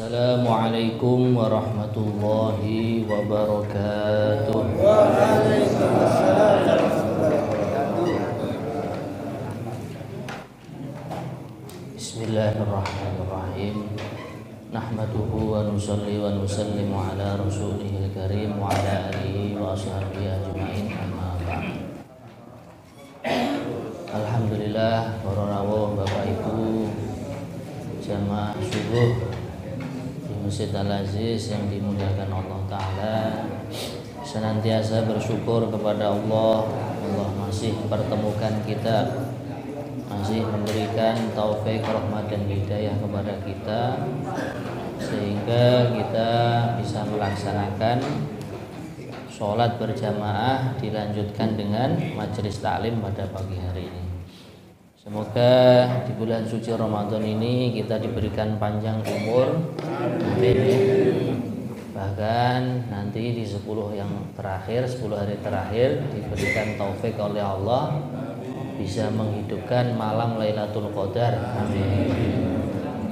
Assalamualaikum warahmatullahi wabarakatuh. Bismillahirrahmanirrahim. Nahmaduhu wa nusalli wa nusallimu ala rasulihil karim wa ala alihi wa ashabihi ajma'in, amma ba'd. Alhamdulillah, para rawuh Bapak Ibu jamaah subuh Masjid Al-Aziz yang dimuliakan Allah Ta'ala, senantiasa bersyukur kepada Allah. Allah masih mempertemukan kita, masih memberikan taufik, rahmat dan hidayah kepada kita, sehingga kita bisa melaksanakan sholat berjamaah dilanjutkan dengan majelis taklim pada pagi hari ini. Semoga di bulan suci Ramadan ini kita diberikan panjang umur, amin. Bahkan nanti di 10 hari terakhir diberikan taufik oleh Allah bisa menghidupkan malam Lailatul Qadar, amin.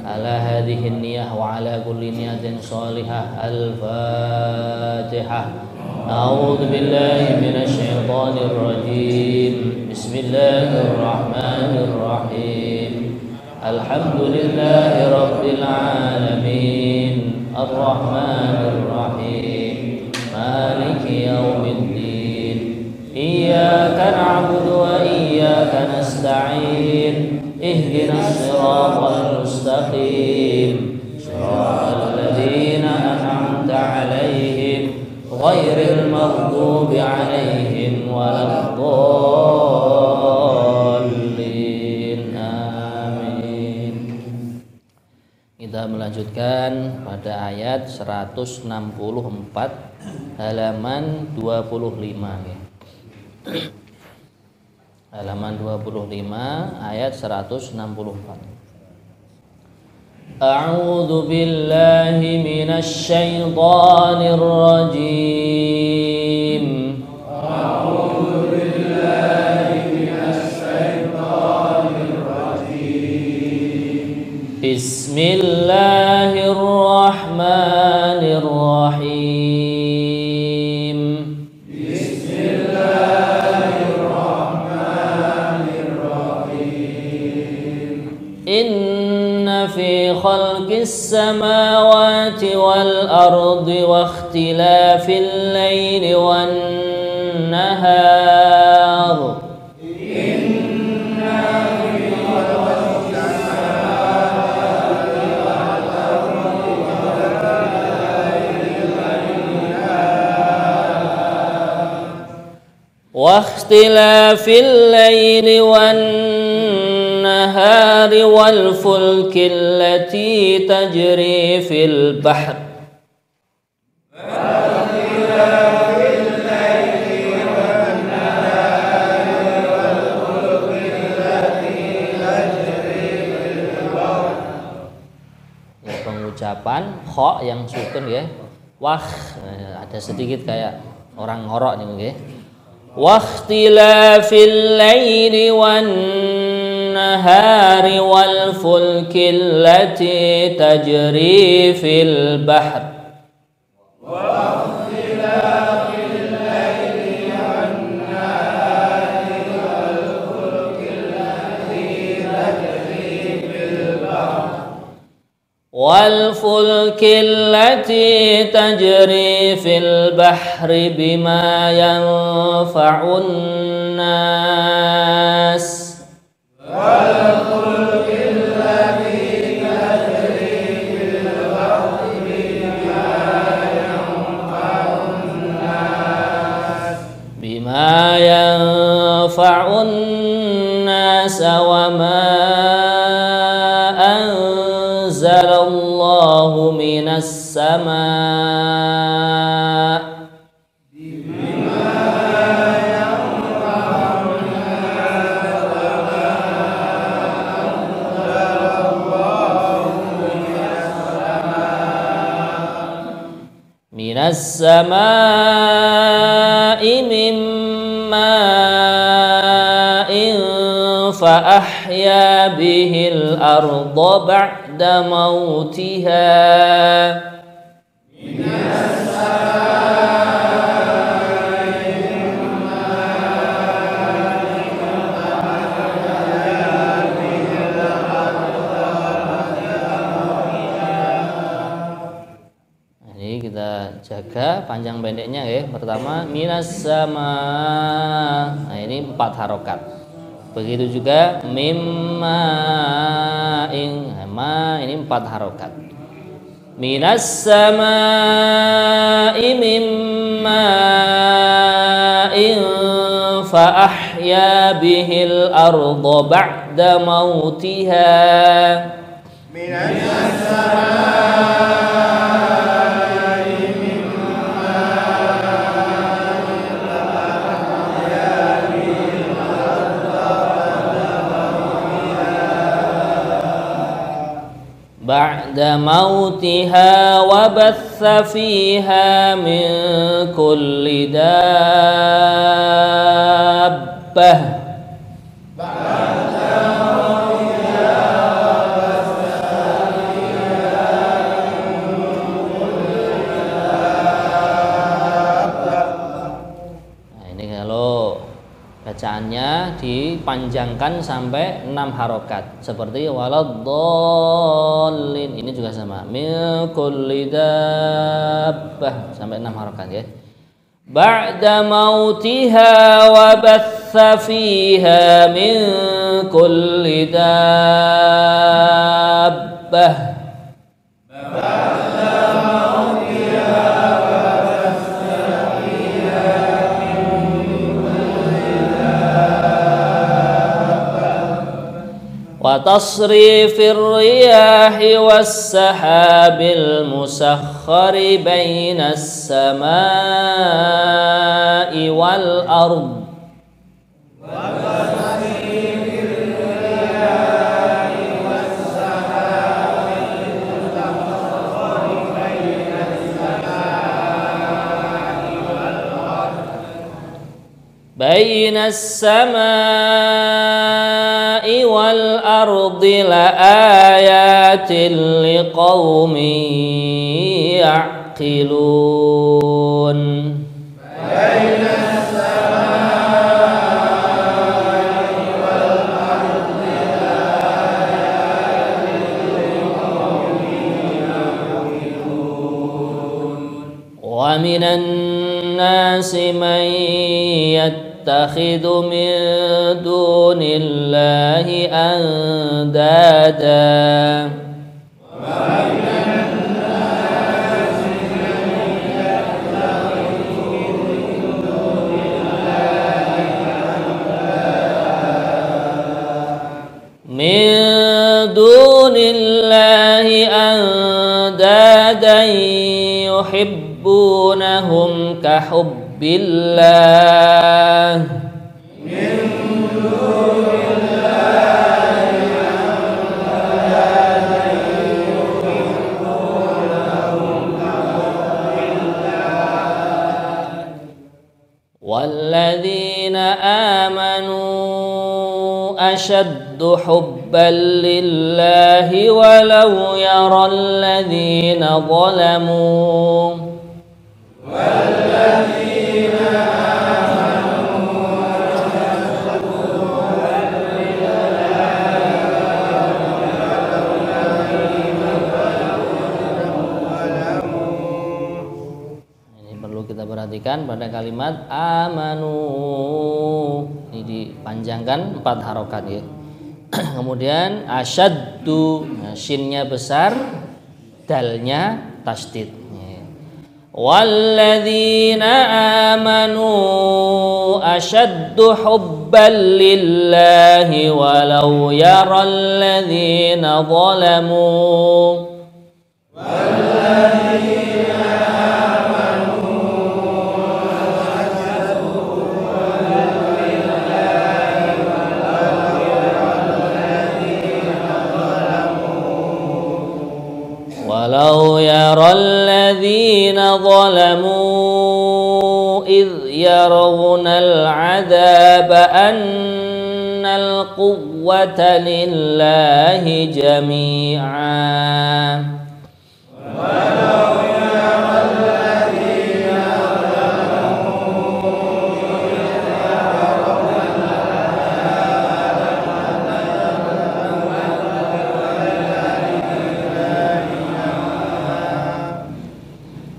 Ala hadhihi niyah wa ala kulli niyatin shalihah. Al-Fatihah. A'udzu billahi minasy syaithanir rajim. Bismillahirrahmanirrahim. Alhamdulillahi rabbil alamin. Arrahmanir rahim. Maliki yaumiddin. Iyyaka na'budu wa iyyaka nasta'in. Ihdinas siratal mustaqim. Shiratal ladzina an'amta 'alaihim ghairil maghdubi 'alaihim waladdallin. Amin. Kita melanjutkan pada ayat 164 halaman 25 ya. Halaman 25 ayat 164. A'udzu billahi minasy syaithanir rajim. A'udzu billahi minasy syaithanir rajim. Bismillahirrahmanirrahim. Bismillahirrahmanirrahim. Inna fi khalqis samawati wal ardi wa ikhtilafil laili wan nahar. Inna fi khalqis samawati wal ardi wa ikhtilafil laili wan النهار والفلك التي تجري في البحر ya, pengucapan kha yang sukun ya, wah ada sedikit kayak orang ngorok nih nggih. Wakhtilafil laili wan nahari wal fulki allati tajri fil bahr. Wakhtilafil laili wan nahari wal fulki allati tajri fil bahr. Wal fulki allati tajri fil bahri bima yanfa'un nas. Bima yanfa'un nas wa ma anzalallahu minas sama'. Minas sama'i min ma'in fa ahya bihil arda ba'da mautiha. Jaga panjang pendeknya ya. Pertama minas sama. Nah ini 4 harokat. Begitu juga mimma ing ma ini 4 harokat. Minas sama mimma ing fa ahya bihil arda ba'da mautiha. Minas sama ba'da mautiha wa batha fiha min kulli dabbah. Nah ini kalau bacaannya dipanjangkan sampai 6 harokat seperti waladdallin, ini juga sama min kulli dabbah sampai 6 harokat ya. Ba'da mautiha wa batha fiha min kulli dabbah. وتصريف الرياح والسحاب المسخر بين السماء والأرض. بين السماء والأرض لآيات لقوم يعقلون. بين السماء والأرض لآيات لقوم يعقلون. ومن الناس من يتخذ من دون الله أندادا. من دون الله أندادا يحبونهم كحب الله. من دون الله أندادا يحبونهم كحب الله. والذين آمنوا أشد حبا لله ولو يرى الذين ظلموا. والذين آمنوا أشد حبا لله. Ini perlu kita perhatikan pada kalimat amanu. Ini dipanjangkan 4 harokat ya. Kemudian asyaddu, nah, shinnya besar, dalnya tasdid. Walladzina amanu asyaddu hubban lillahi walau yaral ladzina zalamu. ولو يرى الذين ظلموا إذ يرون العذاب أن annal quwwata lillahi jami'an.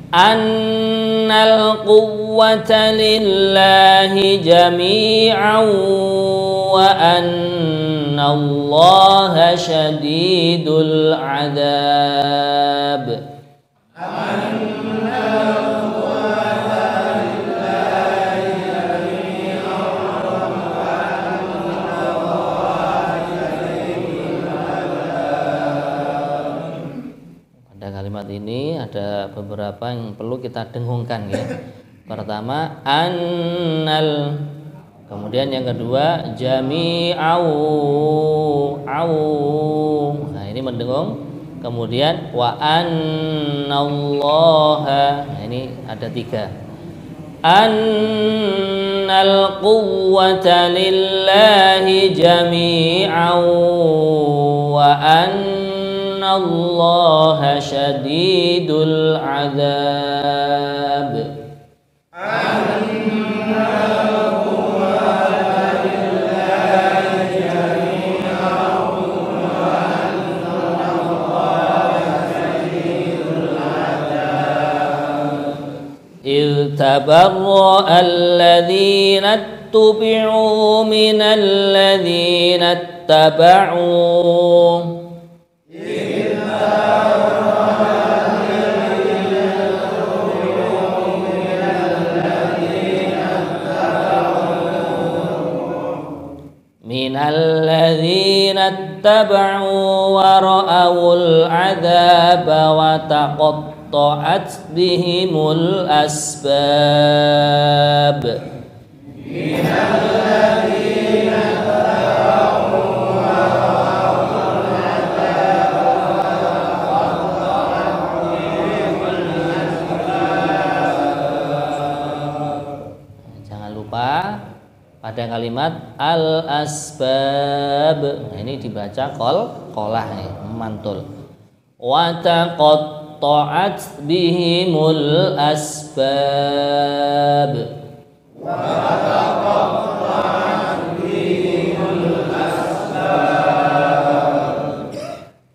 Annal quwwata lillahi jami'an wa anna Allaha syadidul adzab. Ini ada beberapa yang perlu kita dengungkan ya. Pertama annal, kemudian yang kedua jami'au au. Nah, ini mendengung. Kemudian wa annallaha. Nah, ini ada tiga. Annal quwwata lillahi jami'au wa Allaha syadidul adzab. إذ تبرأ الذين اتبعوا من الذين اتبعوا الذين اتبعوا ورأوا العذاب وتقطعت بهم الأسباب. من الذين اتبعوا ورأوا العذاب وتقطعت بهم الأسباب. Jangan lupa pada kalimat al-asbab, nah ini dibaca qolah nih, mantul. Wa taqatta'at bihimul asbab. Wa taqatta'at bihimul asbab.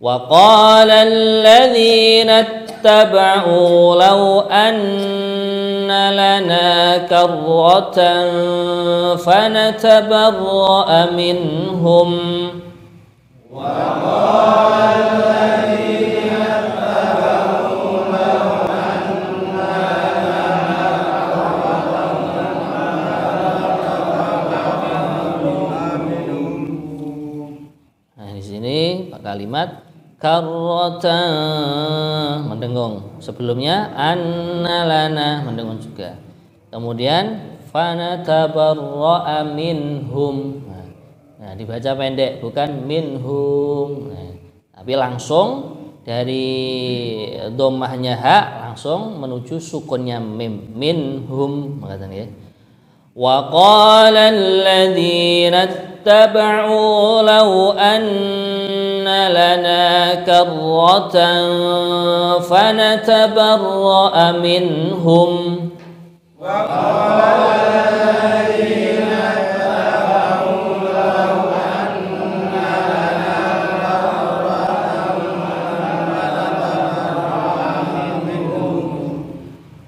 Wa qala alladhina ittaba'u law lana karratan fanatabarra'a minhum wa qala alladhina ittaba'u law anna lana minhum. Nah, di sini kalimat karratan mendengung. Sebelumnya annalana mendengung juga. Kemudian fanatabarra'a minhum. Nah, dibaca pendek bukan minhum. Nah, tapi langsung dari dhammahnya ha langsung menuju sukunnya mim, minhum mengatakan ya. Wa qala alladhina ittaba'u law anna lana karratan fanatabarra'a minhum. Wa qala alladhina ittaba'u law anna lana karratan fanatabarra'a minhum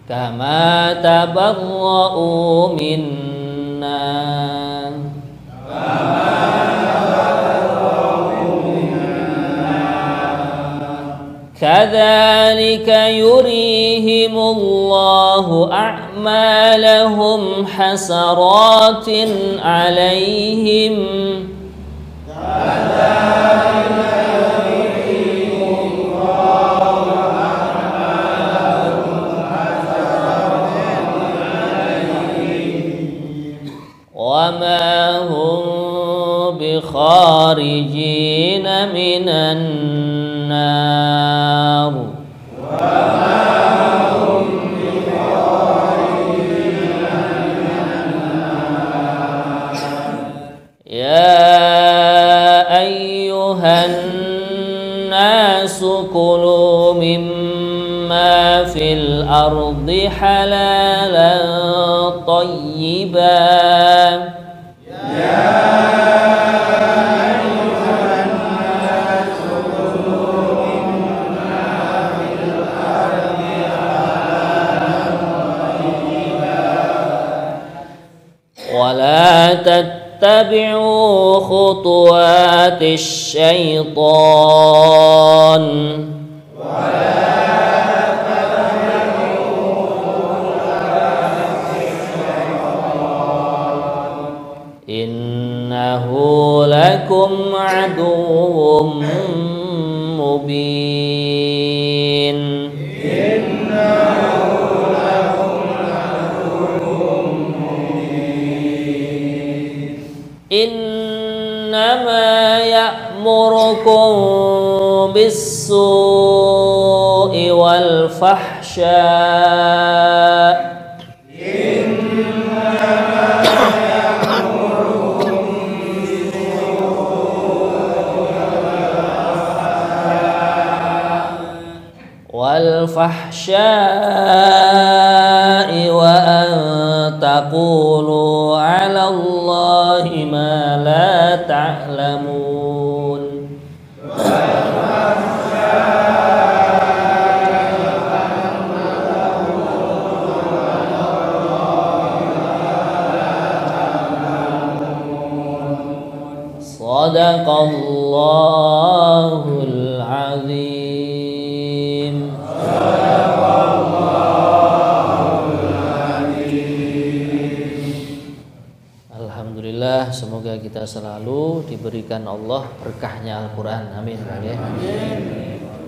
kama tabarra'u minna. كذلك يريهم الله أعمالهم حسرات عليهم وما هم بخارجين من النار يا nasu kulu mimma fil ardi halalan thayyiban. ولا تتبعوا خطوات الشيطان إنه لكم عدو مبين. إنما يأمركم بالسوء والفحشاء وأن تقولوا على الله ما لا تعلمون. Sadaqallahul azim. Alhamdulillah, semoga kita selalu diberikan Allah berkahnya Al-Quran. Amin.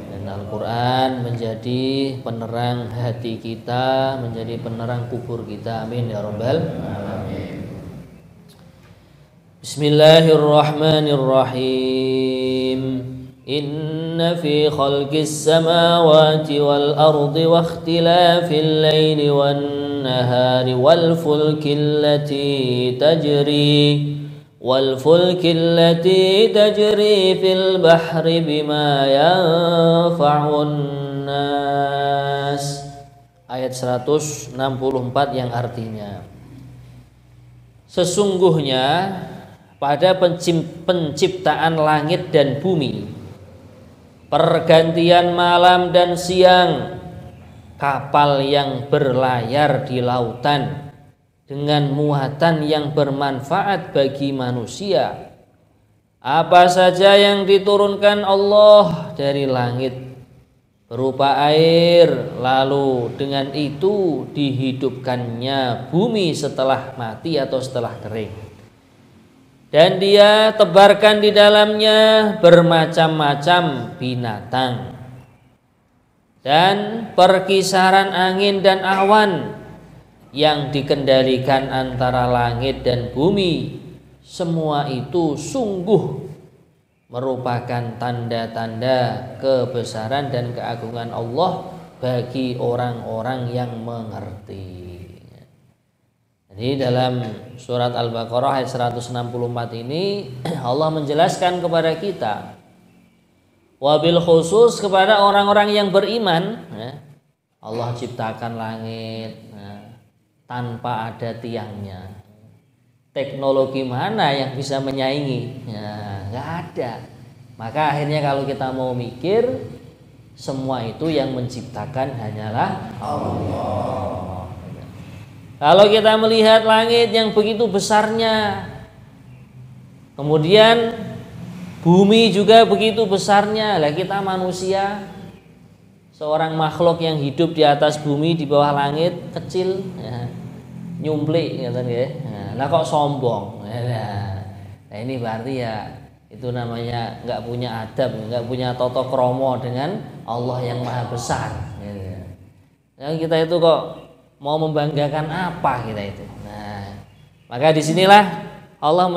Dan Al-Quran menjadi penerang hati kita, menjadi penerang kubur kita. Amin ya rabbal alamin. Bismillahirrahmanirrahim. Inna fi khalqis samawati wal ardi wa ikhtilafil laili wan nahari wal fulki allati tajri fil bahri bima yanfa'un nas. Ayat 164 yang artinya, sesungguhnya pada penciptaan langit dan bumi, pergantian malam dan siang, kapal yang berlayar di lautan dengan muatan yang bermanfaat bagi manusia, apa saja yang diturunkan Allah dari langit berupa air, lalu dengan itu dihidupkannya bumi setelah mati atau setelah kering. Dan dia tebarkan di dalamnya bermacam-macam binatang. Dan perkisaran angin dan awan yang dikendalikan antara langit dan bumi, semua itu sungguh merupakan tanda-tanda kebesaran dan keagungan Allah bagi orang-orang yang mengerti. Jadi dalam surat Al-Baqarah ayat 164 ini Allah menjelaskan kepada kita, wabil khusus kepada orang-orang yang beriman, Allah ciptakan langit tanpa ada tiangnya. Teknologi mana yang bisa menyaingi? Nggak ada. Maka akhirnya kalau kita mau mikir, semua itu yang menciptakan hanyalah Allah. Kalau kita melihat langit yang begitu besarnya, kemudian bumi juga begitu besarnya, lah kita manusia, seorang makhluk yang hidup di atas bumi di bawah langit, kecil, nyumplik, ya. Nah kok sombong? Nah ini berarti ya itu namanya nggak punya adab, nggak punya tata krama dengan Allah yang maha besar. Nah kita itu kok mau membanggakan apa kita itu? Nah, maka disinilah Allah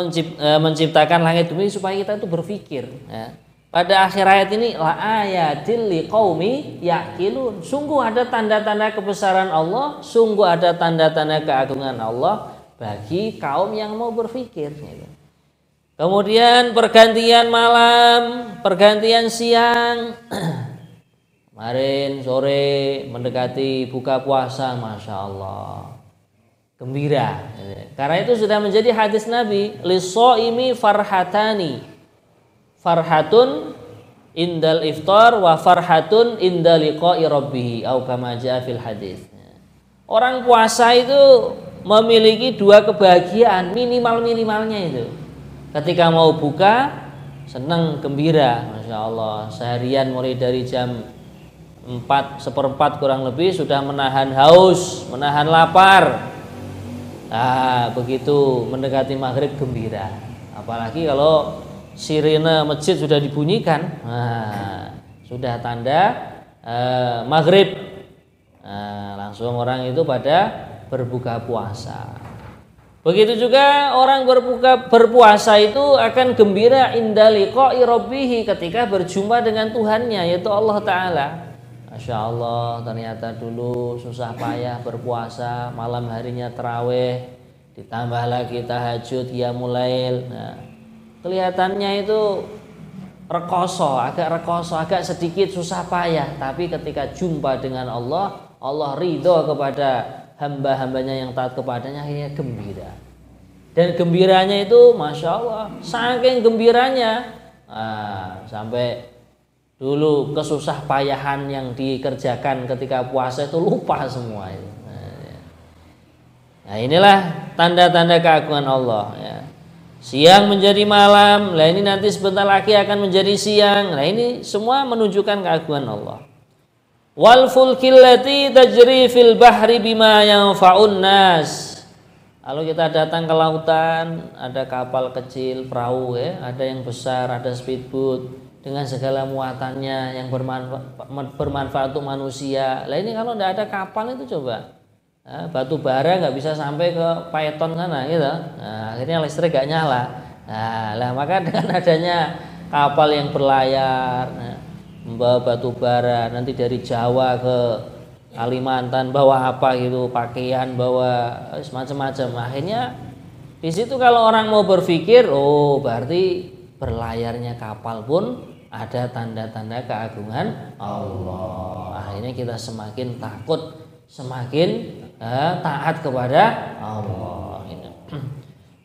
menciptakan langit bumi supaya kita itu berpikir. Ya. Pada akhir ayat ini, la ayatil liqaumi yaqilun. Sungguh ada tanda-tanda kebesaran Allah, sungguh ada tanda-tanda keagungan Allah bagi kaum yang mau berpikir. Gitu. Kemudian pergantian malam, pergantian siang. Kemarin sore mendekati buka puasa, Masya Allah, gembira. Karena itu sudah menjadi hadis Nabi, lis-shaimi farhatani, farhatun indal iftar wa farhatun indal liqa'i rabbih, au kama jaa fil hadis. Orang puasa itu memiliki dua kebahagiaan minimal-minimalnya itu. Ketika mau buka senang, gembira, Masya Allah, seharian mulai dari jam 4:4 kurang lebih sudah menahan haus, menahan lapar. Nah, begitu mendekati maghrib gembira. Apalagi kalau sirine masjid sudah dibunyikan, nah, sudah tanda maghrib. Nah, langsung orang itu pada berbuka puasa. Begitu juga orang berpuasa itu akan gembira inda liqa'i rabbih, ketika berjumpa dengan Tuhannya, yaitu Allah Ta'ala. Masya Allah, ternyata dulu susah payah berpuasa, malam harinya tarawih, ditambah lagi tahajud, qiyamul lail. Nah, kelihatannya itu rekoso, agak sedikit susah payah, tapi ketika jumpa dengan Allah, Allah ridho kepada hamba-hambanya yang taat kepadanya, akhirnya gembira. Dan gembiranya itu Masya Allah, saking gembiranya, sampai dulu kesusah payahan yang dikerjakan ketika puasa itu lupa semua itu. Nah, inilah tanda-tanda keagungan Allah, ya. Siang menjadi malam, lah ini nanti sebentar lagi akan menjadi siang. Nah, ini semua menunjukkan keagungan Allah. Wal fulkil lati tajri fil bahri bima yanfa'un nas. Kalau kita datang ke lautan, ada kapal kecil, perahu, ya, ada yang besar, ada speedboat dengan segala muatannya yang bermanfaat untuk manusia. Lah ini kalau tidak ada kapal itu coba, batu bara nggak bisa sampai ke Python sana gitu. Nah, akhirnya listrik nggak nyala. Nah, lah maka dengan adanya kapal yang berlayar, membawa batu bara, nanti dari Jawa ke Kalimantan bawa apa gitu, pakaian, bawa macam-macam. Akhirnya di situ kalau orang mau berpikir, oh berarti berlayarnya kapal pun ada tanda-tanda keagungan Allah. Akhirnya kita semakin takut, semakin taat kepada Allah.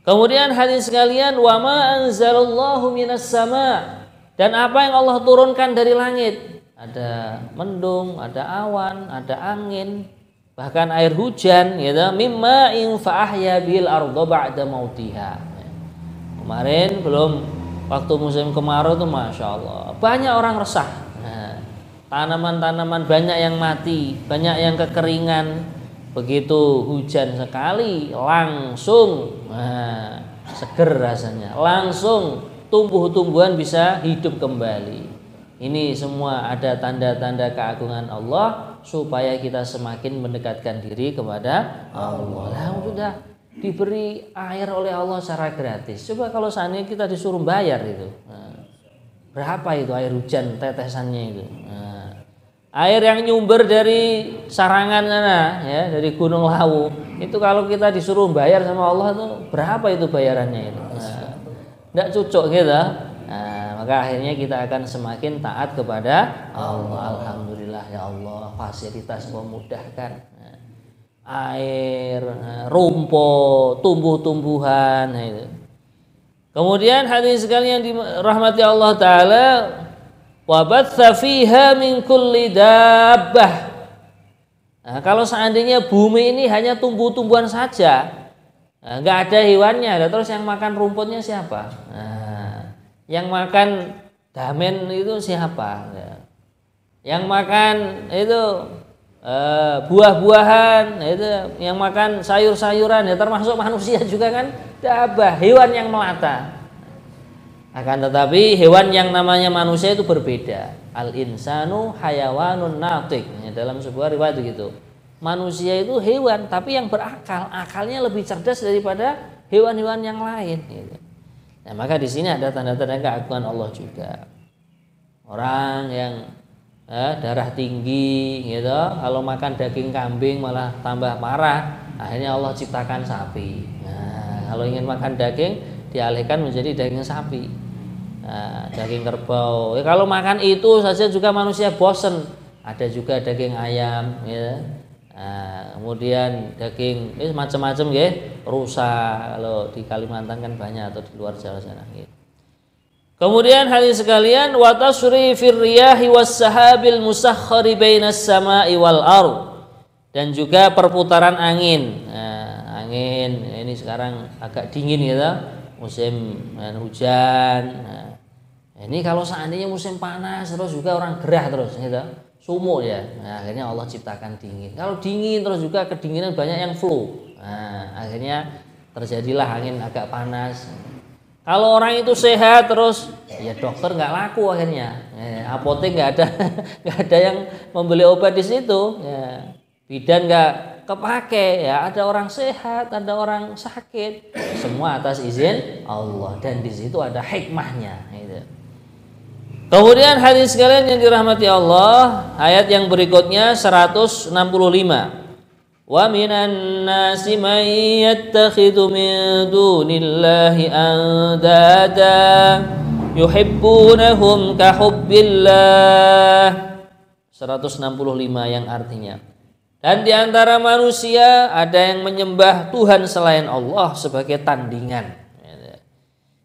Kemudian hadirin sekalian, wa ma anzalallahu minas sama, dan apa yang Allah turunkan dari langit. Ada mendung, ada awan, ada angin, bahkan air hujan, gitu. Mimma in fa'ahya bil arda ba'da mautiha. Kemarin belum, waktu musim kemarau itu Masya Allah banyak orang resah. Tanaman-tanaman banyak yang mati, banyak yang kekeringan. Begitu hujan sekali langsung seger rasanya, langsung tumbuh-tumbuhan bisa hidup kembali. Ini semua ada tanda-tanda keagungan Allah supaya kita semakin mendekatkan diri kepada Allah. Nah, sudah diberi air oleh Allah secara gratis. Coba kalau seandainya kita disuruh bayar itu, berapa itu air hujan tetesannya itu? Air yang nyumber dari Sarangan sana, ya, dari Gunung Lawu, itu kalau kita disuruh bayar sama Allah itu berapa itu bayarannya itu? Tidak cocok gitu. Maka akhirnya kita akan semakin taat kepada Allah. Alhamdulillah ya Allah, fasilitas memudahkan. Air, rumput, tumbuh-tumbuhan, itu. Kemudian hadirin sekalian dirahmati Allah Ta'ala, wa batsa fiha min kulli dabbah. Nah, kalau seandainya bumi ini hanya tumbuh-tumbuhan saja, nggak ada hewannya, terus yang makan rumputnya siapa? Yang makan damen itu siapa? Yang makan itu buah-buahan, itu yang makan sayur-sayuran, ya termasuk manusia juga kan, dabah, hewan yang melata. Akan tetapi hewan yang namanya manusia itu berbeda. Al insanu hayawanun natiq. Dalam sebuah riwayat begitu. Manusia itu hewan tapi yang berakal, akalnya lebih cerdas daripada hewan-hewan yang lain. Gitu. Nah, maka di sini ada tanda-tanda keagungan Allah juga. Orang yang darah tinggi, gitu, kalau makan daging kambing malah tambah marah. Akhirnya Allah ciptakan sapi. Nah, kalau ingin makan daging, dialihkan menjadi daging sapi, daging kerbau. Kalau makan itu saja juga manusia bosen. Ada juga daging ayam, ya. Kemudian daging macam-macam, ya, rusa. Kalau di Kalimantan kan banyak, atau di luar Jawa sana. Ya. Kemudian hadirin sekalian, wa tasrifir riyahi was sahabil musakhkhari bainas sama'i wal ardh. Dan juga perputaran angin. Angin ini sekarang agak dingin gitu, musim hujan. Ini kalau seandainya musim panas terus juga orang gerah terus gitu, sumuk ya. Akhirnya Allah ciptakan dingin. Kalau dingin terus juga kedinginan banyak yang flu. Akhirnya terjadilah angin agak panas. Kalau orang itu sehat terus, ya dokter nggak laku akhirnya. Apotek nggak ada yang membeli obat di situ. Ya. Bidan nggak kepake, ya. Ada orang sehat, ada orang sakit, semua atas izin Allah, dan di situ ada hikmahnya. Gitu. Kemudian hadis sekalian yang dirahmati Allah, ayat yang berikutnya 165. Wa minan nasi man yattakhidhu min dunillahi andada yuhibbunahum ka hubbillah. 165 yang artinya, dan di antara manusia ada yang menyembah Tuhan selain Allah sebagai tandingan,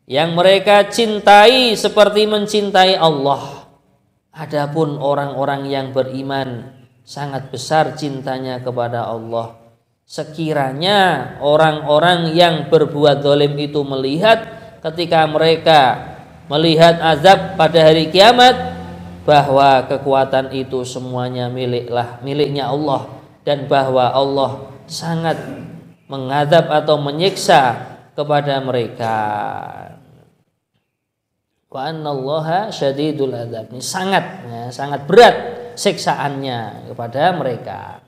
yang mereka cintai seperti mencintai Allah. Adapun orang-orang yang beriman sangat besar cintanya kepada Allah. Sekiranya orang-orang yang berbuat zalim itu melihat ketika mereka melihat azab pada hari kiamat, bahwa kekuatan itu semuanya miliknya Allah, dan bahwa Allah sangat mengadab atau menyiksa kepada mereka. Wa annallaha syadidul adzab. Ini sangat berat siksaannya kepada mereka.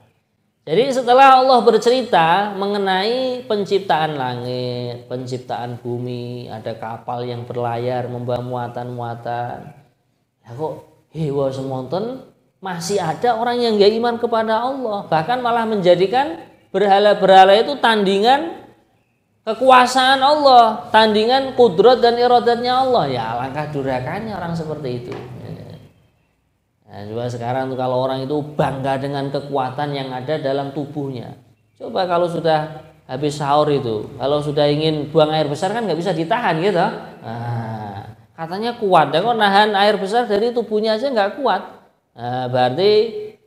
Jadi setelah Allah bercerita mengenai penciptaan langit, penciptaan bumi, ada kapal yang berlayar membawa muatan-muatan. Ya kok hewa semonten masih ada orang yang gak iman kepada Allah, bahkan malah menjadikan berhala-berhala itu tandingan kekuasaan Allah, tandingan kudrat dan iradatnya Allah. Ya alangkah durhakanya orang seperti itu. Nah, coba sekarang tuh kalau orang itu bangga dengan kekuatan yang ada dalam tubuhnya. Coba kalau sudah habis sahur itu, kalau sudah ingin buang air besar kan nggak bisa ditahan gitu. Nah, katanya kuat, dan kok nahan air besar dari tubuhnya aja nggak kuat. Nah, berarti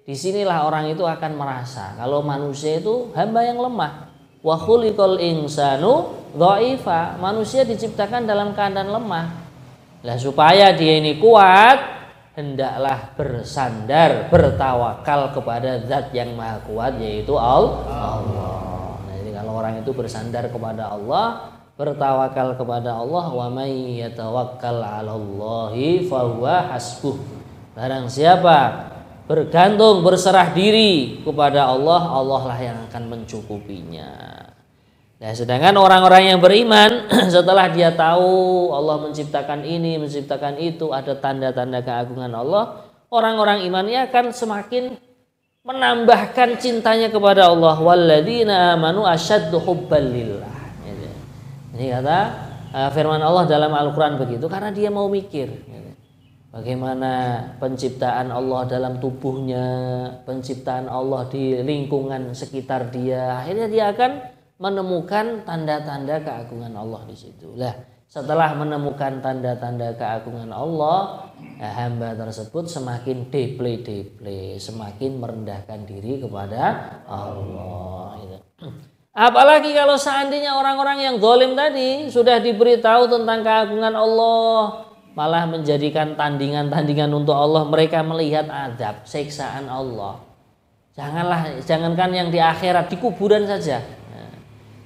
disinilah orang itu akan merasa kalau manusia itu hamba yang lemah. Wa khuliqal insanu dhaifa. Manusia diciptakan dalam keadaan lemah. Lah supaya dia ini kuat, hendaklah bersandar, bertawakal kepada Zat yang Maha Kuat, yaitu Allah. Nah, jadi kalau orang itu bersandar kepada Allah, bertawakal kepada Allah, wa may yatawakkal 'alallahi fahuwa hasbuh. Barang siapa bergantung, berserah diri kepada Allah, Allah lah yang akan mencukupinya. Nah, sedangkan orang-orang yang beriman setelah dia tahu Allah menciptakan ini, menciptakan itu, ada tanda-tanda keagungan Allah, orang-orang imannya akan semakin menambahkan cintanya kepada Allah. Walladzina amanu asyaddu hubban lillah. Ini kata firman Allah dalam Al-Qur'an begitu, karena dia mau mikir bagaimana penciptaan Allah dalam tubuhnya, penciptaan Allah di lingkungan sekitar dia. Akhirnya dia akan menemukan tanda-tanda keagungan Allah di situ. Lah, setelah menemukan tanda-tanda keagungan Allah, hamba tersebut semakin deple, semakin merendahkan diri kepada Allah. Apalagi kalau seandainya orang-orang yang zalim tadi sudah diberitahu tentang keagungan Allah, malah menjadikan tandingan-tandingan untuk Allah, mereka melihat azab, siksaan Allah. Jangankan yang di akhirat, di kuburan saja.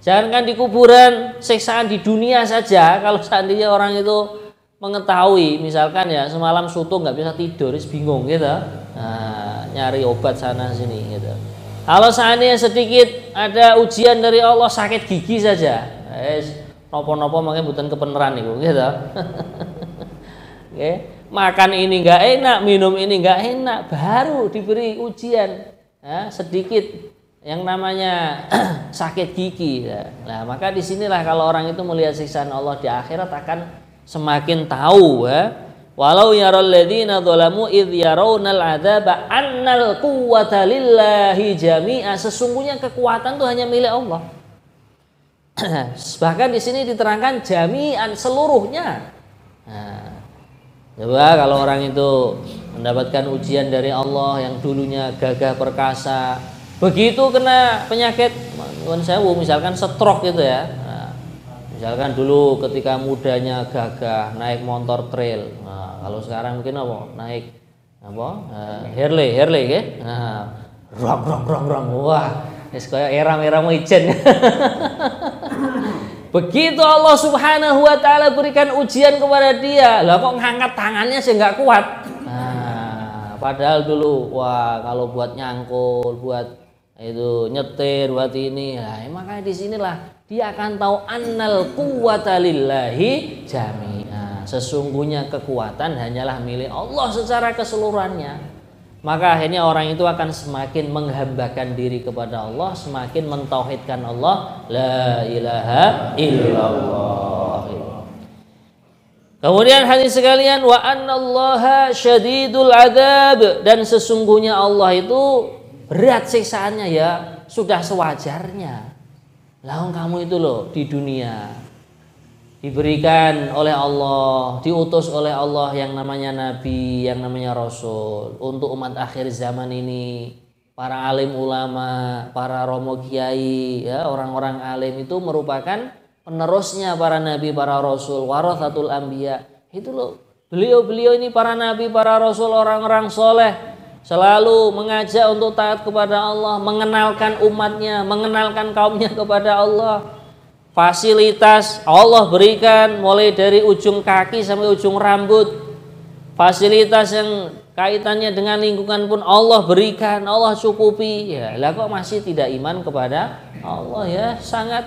Jangankan di kuburan, siksaan di dunia saja. Kalau seandainya orang itu mengetahui, misalkan ya semalam sutu nggak bisa tidur, bingung gitu, nyari obat sana sini gitu. Kalau seandainya sedikit ada ujian dari Allah, sakit gigi saja, nopo-nopo makanya bukan kebenaran itu gitu. Makan ini nggak enak, minum ini nggak enak, baru diberi ujian sedikit yang namanya sakit gigi. Nah, maka disinilah kalau orang itu melihat siksaan Allah di akhirat akan semakin tahu ya. Walau yaral ladzina dzalamu idz yarawnal adzaba annal quwwata lillahi jami'a, sesungguhnya kekuatan itu hanya milik Allah. Bahkan di sini diterangkan jami'an, seluruhnya. Nah, coba kalau orang itu mendapatkan ujian dari Allah yang dulunya gagah perkasa, begitu kena penyakit misalkan stroke gitu ya. Nah, misalkan dulu ketika mudanya gagah naik motor trail. Nah, kalau sekarang mungkin apa? Naik apa? Harley ya. Nah, rong. Wah, wis kaya era-era ijen. Begitu Allah Subhanahu wa taala berikan ujian kepada dia, lah kok ngangkat tangannya sih nggak kuat. Nah, padahal dulu wah kalau buat nyangkul, buat itu nyetir, buat ini, nah, makanya di sinilah dia akan tahu annal quwwata lillahi jami'a. Sesungguhnya kekuatan hanyalah milik Allah secara keseluruhannya. Maka akhirnya orang itu akan semakin menghambakan diri kepada Allah, semakin mentauhidkan Allah, la ilaha illallah. Kemudian hadis sekalian, wa annallaha syadidul adzab, dan sesungguhnya Allah itu berat siksaannya, ya sudah sewajarnya. Lah kamu itu loh di dunia diberikan oleh Allah, diutus oleh Allah yang namanya Nabi, yang namanya Rasul untuk umat akhir zaman ini. Para alim ulama, para romo kiai, ya, orang-orang alim itu merupakan penerusnya para nabi, para rasul, warathatul anbiya. Itu loh, beliau-beliau ini para nabi, para rasul, orang-orang soleh, selalu mengajak untuk taat kepada Allah, mengenalkan umatnya, mengenalkan kaumnya kepada Allah. Fasilitas Allah berikan mulai dari ujung kaki sampai ujung rambut. Fasilitas yang kaitannya dengan lingkungan pun Allah berikan, Allah cukupi. Ya, lah kok masih tidak iman kepada Allah, ya sangat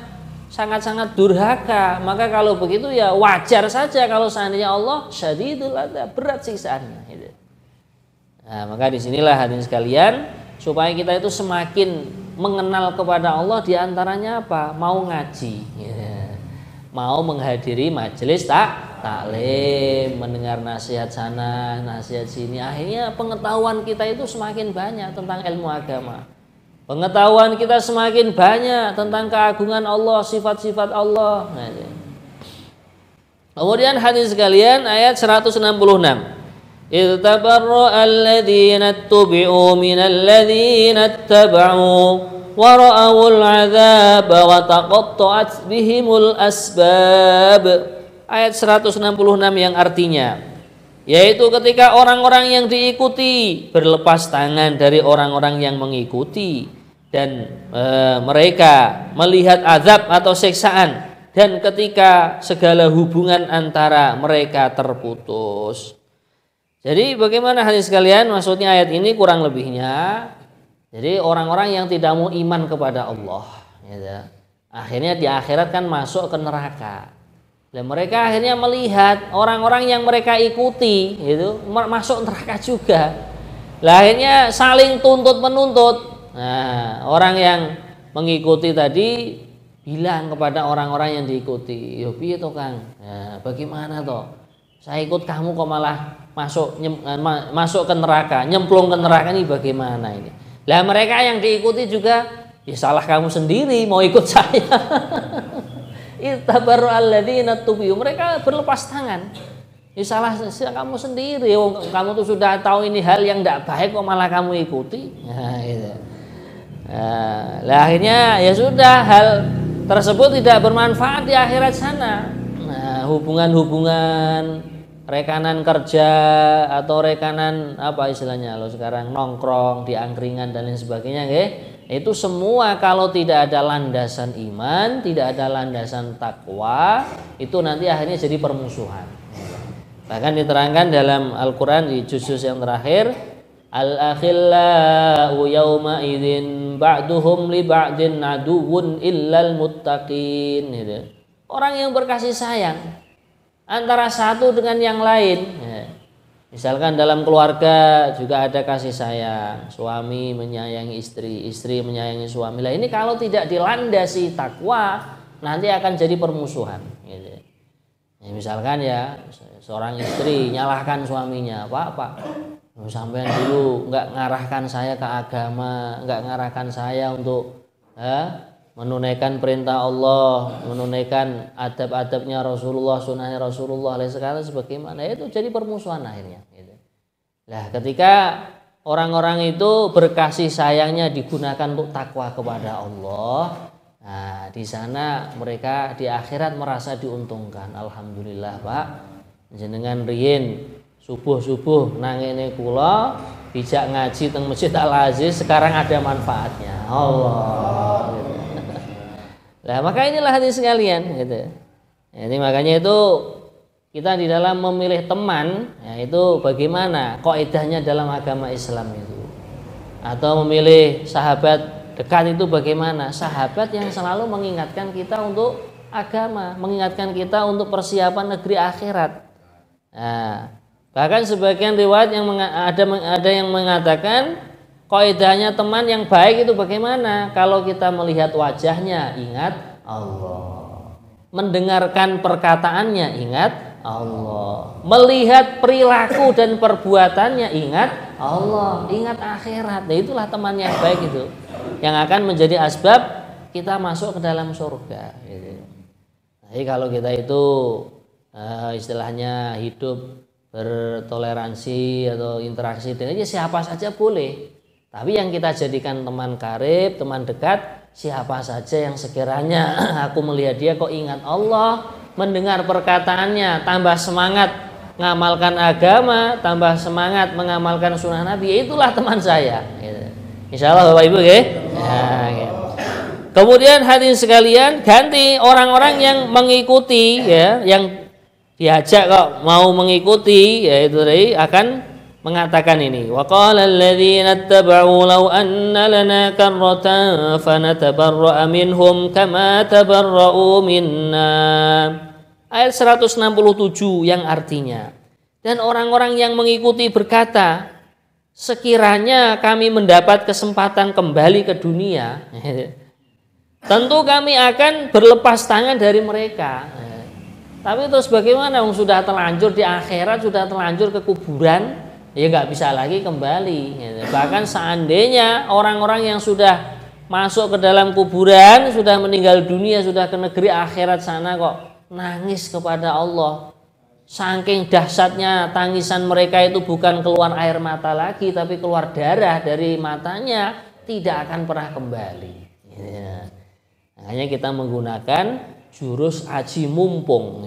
durhaka. Maka kalau begitu ya wajar saja kalau seandainya Allah syadidul adzab, berat siksaannya. Nah, maka disinilah hadirin sekalian, supaya kita itu semakin mengenal kepada Allah, diantaranya apa? Mau ngaji, ya. Mau menghadiri majelis taklim, mendengar nasihat sana, nasihat sini. Akhirnya pengetahuan kita itu semakin banyak tentang ilmu agama. Pengetahuan kita semakin banyak tentang keagungan Allah, sifat-sifat Allah. Nah, kemudian hadis sekalian ayat 166. إذ تبرأ الذين اتبعوا من الذين اتبعوا ورأوا العذاب وتقطعت بهم الأسباب. Ayat 166 yang artinya, yaitu ketika orang-orang yang diikuti berlepas tangan dari orang-orang yang mengikuti, dan mereka melihat azab atau siksaan, dan ketika segala hubungan antara mereka terputus. Jadi bagaimana hadis sekalian? Maksudnya ayat ini kurang lebihnya, jadi orang-orang yang tidak mau iman kepada Allah, ya, akhirnya di akhirat kan masuk ke neraka. Dan mereka akhirnya melihat orang-orang yang mereka ikuti itu masuk neraka juga. Lah akhirnya saling tuntut menuntut. Nah, orang yang mengikuti tadi bilang kepada orang-orang yang diikuti, "Yo piye to, Kang? Nah, bagaimana toh? Saya ikut kamu kok malah masuk ke neraka, nyemplung ke neraka, ini bagaimana ini?" Lah mereka yang diikuti juga, ya salah kamu sendiri mau ikut saya. Ittabaru alladzina tubiu, mereka berlepas tangan. Ya salah kamu sendiri, kamu tuh sudah tahu ini hal yang tidak baik kok malah kamu ikuti. Nah, gitu. Nah, akhirnya ya sudah, hal tersebut tidak bermanfaat di akhirat sana. Nah, hubungan-hubungan rekanan kerja atau rekanan apa istilahnya lo sekarang, nongkrong di angkringan dan lain sebagainya, itu semua kalau tidak ada landasan iman, tidak ada landasan takwa, itu nanti akhirnya jadi permusuhan. Bahkan diterangkan dalam Al-Quran di juz yang terakhir, al-akhillau yawma idzin ba'duhum li ba'din aduwwun illal muttaqin. Orang yang berkasih sayang antara satu dengan yang lain, Misalkan dalam keluarga juga ada kasih sayang, suami menyayangi istri, istri menyayangi suami. Lah ini kalau tidak dilandasi takwa, nanti akan jadi permusuhan. Gitu. Ya, misalkan ya seorang istri nyalahkan suaminya, Pak, sampean dulu nggak ngarahkan saya ke agama, nggak ngarahkan saya untuk menunaikan perintah Allah, menunaikan adab-adabnya Rasulullah, sunnahnya Rasulullah, sekarang sebagaimana itu jadi permusuhan akhirnya. Gitu. Nah, ketika orang-orang itu berkasih sayangnya digunakan untuk takwa kepada Allah, nah di sana mereka di akhirat merasa diuntungkan. Alhamdulillah Pak, jenengan riyin subuh-subuh nangene kula bijak ngaji teng Masjid Al Aziz, sekarang ada manfaatnya. Allah. Gitu. Nah, maka inilah hati sekalian gitu. Jadi makanya itu kita di dalam memilih teman, ya itu bagaimana kaidahnya dalam agama Islam itu. Atau memilih sahabat dekat itu bagaimana? Sahabat yang selalu mengingatkan kita untuk agama, mengingatkan kita untuk persiapan negeri akhirat. Nah, bahkan sebagian riwayat yang ada yang mengatakan kaidahnya teman yang baik itu bagaimana? Kalau kita melihat wajahnya, ingat Allah. Mendengarkan perkataannya, ingat Allah. Melihat perilaku dan perbuatannya, ingat Allah. Ingat akhirat. Nah, itulah teman yang baik itu, yang akan menjadi asbab kita masuk ke dalam surga. Gitu. Jadi kalau kita itu istilahnya hidup bertoleransi atau interaksi dengan siapa saja boleh. Tapi yang kita jadikan teman karib, teman dekat, siapa saja yang sekiranya aku melihat dia kok ingat Allah, mendengar perkataannya, tambah semangat mengamalkan agama, tambah semangat mengamalkan sunnah Nabi, itulah teman saya. Insya Allah Bapak Ibu ya. Kemudian hadirin sekalian, ganti orang-orang yang mengikuti ya, yang diajak kok mau mengikuti, yaitu tadi akan mengatakan ini, wa qala alladziina ittaba'u law anna lana karratan fanatabarra'a minhum kama tabarra'u minna. Ayat 167 yang artinya, dan orang-orang yang mengikuti berkata, sekiranya kami mendapat kesempatan kembali ke dunia, tentu kami akan berlepas tangan dari mereka. Tapi terus bagaimana? Sudah terlanjur di akhirat, sudah terlanjur ke kuburan, ya nggak bisa lagi kembali. Bahkan seandainya orang-orang yang sudah masuk ke dalam kuburan, sudah meninggal dunia, sudah ke negeri akhirat sana kok nangis kepada Allah, saking dahsyatnya tangisan mereka itu bukan keluar air mata lagi, tapi keluar darah dari matanya, tidak akan pernah kembali. Makanya kita menggunakan jurus aji mumpung.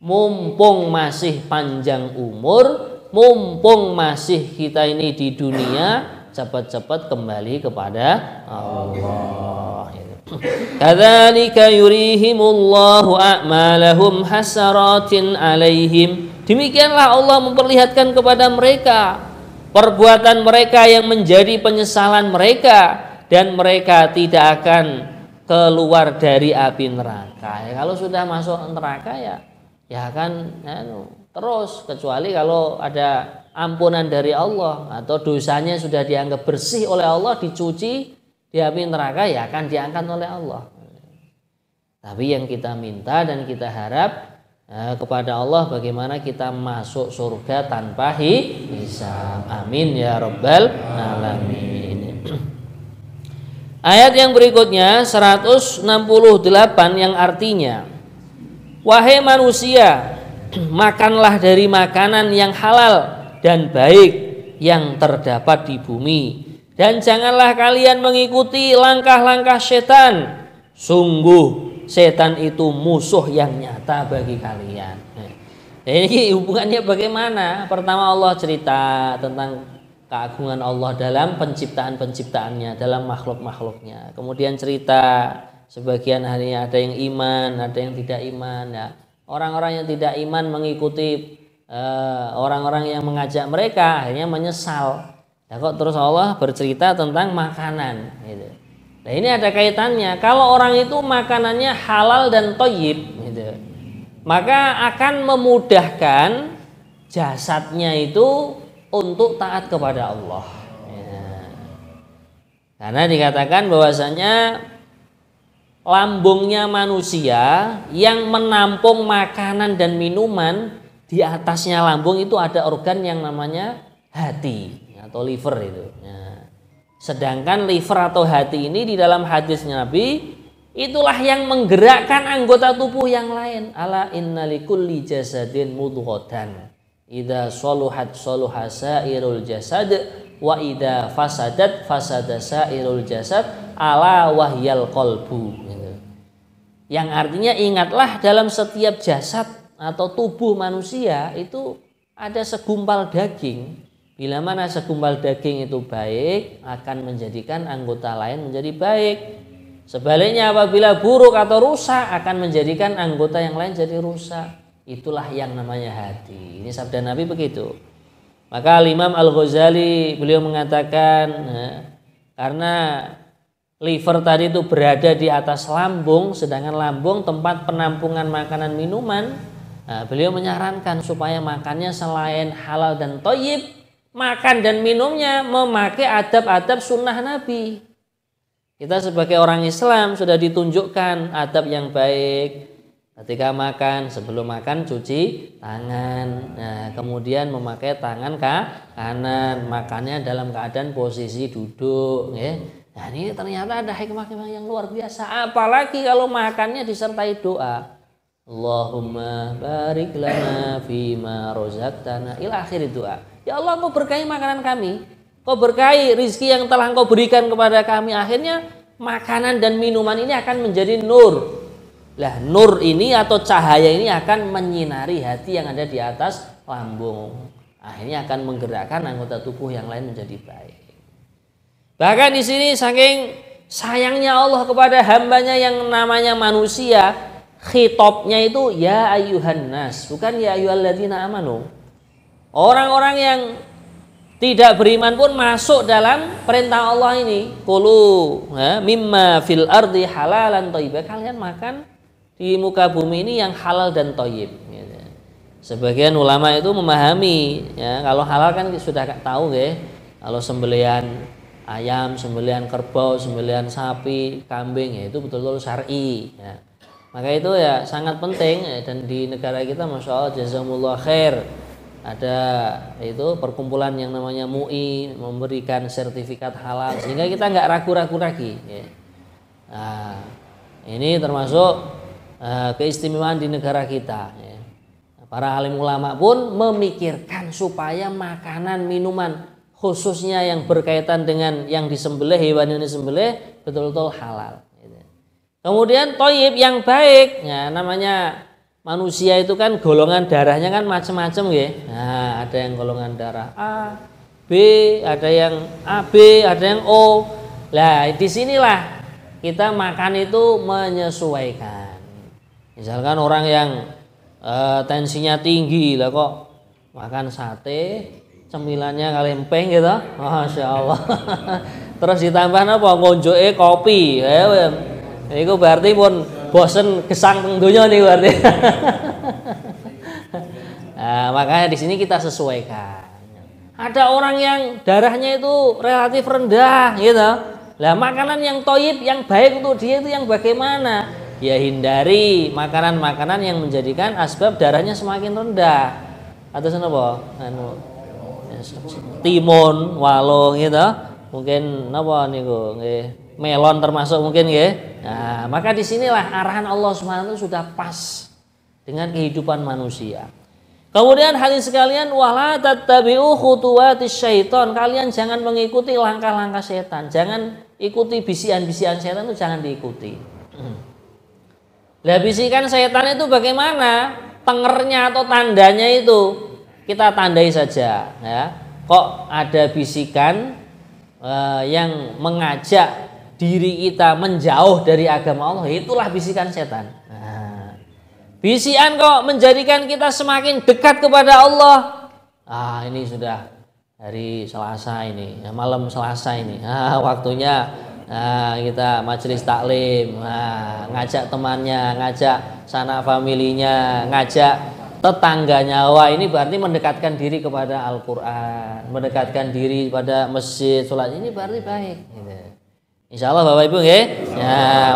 Mumpung masih panjang umur, mumpung masih kita ini di dunia, cepat-cepat kembali kepada Allah. Kadzalika yurihimullahu a'malahum hasaratin 'alaihim. Demikianlah Allah memperlihatkan kepada mereka perbuatan mereka yang menjadi penyesalan mereka, dan mereka tidak akan keluar dari api neraka. Ya, kalau sudah masuk neraka ya akan terus, kecuali kalau ada ampunan dari Allah atau dosanya sudah dianggap bersih oleh Allah, dicuci di api neraka, ya akan diangkat oleh Allah. Tapi yang kita minta dan kita harap kepada Allah bagaimana kita masuk surga tanpa hisab. Amin ya rabbal alamin. Ayat yang berikutnya 168 yang artinya, wahai manusia, makanlah dari makanan yang halal dan baik yang terdapat di bumi, dan janganlah kalian mengikuti langkah-langkah setan. Sungguh setan itu musuh yang nyata bagi kalian. Ini hubungannya bagaimana? Pertama Allah cerita tentang keagungan Allah dalam penciptaan-penciptaannya, dalam makhluk-makhluknya. Kemudian cerita sebagian hanya ada yang iman, ada yang tidak iman. Ya. Orang-orang yang tidak iman mengikuti orang-orang yang mengajak mereka, akhirnya menyesal. Ya, kok terus Allah bercerita tentang makanan. Gitu. Nah ini ada kaitannya. Kalau orang itu makanannya halal dan thayyib, gitu, maka akan memudahkan jasadnya itu untuk taat kepada Allah. Ya. Karena dikatakan bahwasanya lambungnya manusia yang menampung makanan dan minuman, di atasnya lambung itu ada organ yang namanya hati atau liver itu. Ya. Sedangkan liver atau hati ini di dalam hadis Nabi itulah yang menggerakkan anggota tubuh yang lain. Ala inna likulli jasadin mudghatan. Idza saluhat saluha sairul jasad wa idza fasadat fasada sairul jasad ala wahyal qalbu. Gitu. Yang artinya ingatlah dalam setiap jasad atau tubuh manusia itu ada segumpal daging. Bila mana segumpal daging itu baik akan menjadikan anggota lain menjadi baik. Sebaliknya apabila buruk atau rusak akan menjadikan anggota yang lain jadi rusak. Itulah yang namanya hati. Ini sabda Nabi begitu. Maka Imam Al-Ghazali beliau mengatakan karena liver tadi itu berada di atas lambung, sedangkan lambung tempat penampungan makanan minuman. Beliau menyarankan supaya makannya selain halal dan thayyib, makan dan minumnya memakai adab-adab sunnah Nabi. Kita sebagai orang Islam sudah ditunjukkan adab yang baik. Ketika makan, sebelum makan cuci tangan. Nah, kemudian memakai tangan kanan, makannya dalam keadaan posisi duduk. Ya. Nah, ini ternyata ada hikmah-hikmah yang luar biasa. Apalagi kalau makannya disertai doa. Allahumma barik lana fima rozaqtana ila akhir doa. Ya Allah, Engkau berkahi makanan kami. Kau berkahi rizki yang telah Engkau berikan kepada kami. Akhirnya makanan dan minuman ini akan menjadi nur. Lah nur ini atau cahaya ini akan menyinari hati yang ada di atas lambung. Akhirnya akan menggerakkan anggota tubuh yang lain menjadi baik. Bahkan di sini saking sayangnya Allah kepada hambanya yang namanya manusia, khitabnya itu ya ayyuhan nas, bukan ya ayyuhalladzina amanu. Orang-orang yang tidak beriman pun masuk dalam perintah Allah ini. Kulu mimma fil ardi halalan thayyiban. Kalian makan di muka bumi ini yang halal dan thayyib. Gitu. Sebagian ulama itu memahami, ya, kalau halal kan sudah tahu, ya. Kalau sembelihan ayam, sembelihan kerbau, sembelihan sapi, kambing, ya, itu betul-betul syar'i. Ya. Maka itu ya sangat penting, ya, dan di negara kita, masya Allah, jazakumullah khair, ada itu perkumpulan yang namanya MUI memberikan sertifikat halal sehingga kita nggak ragu-ragu lagi. Ya. Nah, ini termasuk keistimewaan di negara kita. Ya. Para alim ulama pun memikirkan supaya makanan minuman khususnya yang berkaitan dengan yang disembelih, hewan yang disembelih betul-betul halal. Kemudian thayyib yang baik, ya, namanya manusia itu kan golongan darahnya kan macam-macam, ya. Nah, ada yang golongan darah A, B, ada yang AB, ada yang O. Lah, disinilah kita makan itu menyesuaikan. Misalkan orang yang tensinya tinggi, lah kok makan sate, cemilannya kalempeng gitu, masya Allah. Terus ditambah apa? Ngonjoke kopi, itu berarti pun bosen gesang tentunya nih berarti. Nah, makanya di sini kita sesuaikan. Ada orang yang darahnya itu relatif rendah, gitu. Lah makanan yang thayyib, yang baik untuk dia itu yang bagaimana? Ya hindari makanan-makanan yang menjadikan asbab darahnya semakin rendah. Atau apa? Timun, walo gitu. Mungkin napa niku nggih, melon termasuk mungkin nggih. Nah, maka disinilah arahan Allah SWT sudah pas dengan kehidupan manusia. Kemudian hadirin sekalian, wala tattabi'u khutuwatis syaiton. Kalian jangan mengikuti langkah-langkah setan. Jangan ikuti bisikan-bisikan setan, itu jangan diikuti. Lah bisikan setan itu bagaimana? Tengernya atau tandanya itu kita tandai saja, ya. Kok ada bisikan yang mengajak diri kita menjauh dari agama Allah, itulah bisikan setan. Nah, bisikan kok menjadikan kita semakin dekat kepada Allah. Ini sudah hari Selasa ini, malam Selasa ini. Waktunya kita majelis taklim, ngajak temannya, ngajak sanak familinya, ngajak tetangga nyawa ini berarti mendekatkan diri kepada Al-Quran, mendekatkan diri pada masjid, sholat, ini berarti baik gitu. Insya Allah Bapak Ibu ya.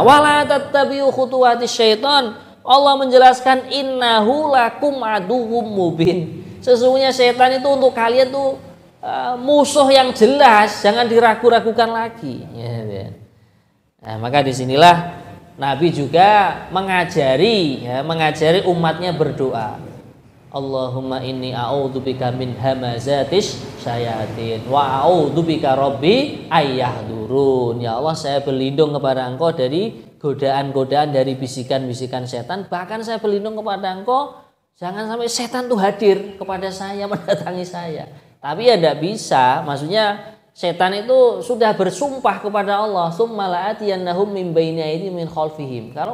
Wala tattabi'u khutuwati syaitan. Allah menjelaskan innahu lakum aduwwum mubin. Sesungguhnya setan itu untuk kalian tuh musuh yang jelas, jangan diragu-ragukan lagi. Nah, maka disinilah Nabi juga mengajari umatnya berdoa. Allahumma inni a'udzubika min hamazatis syayatin wa a'udzubika rabbi ayyahdurun. Ya Allah, saya berlindung kepada Engkau dari godaan-godaan, dari bisikan-bisikan setan. Bahkan saya berlindung kepada Engkau jangan sampai setan tuh hadir kepada saya, mendatangi saya. Tapi ya tidak bisa, maksudnya setan itu sudah bersumpah kepada Allah, summa la'atiyannahum min baini aydihim min khalfihim. Kalau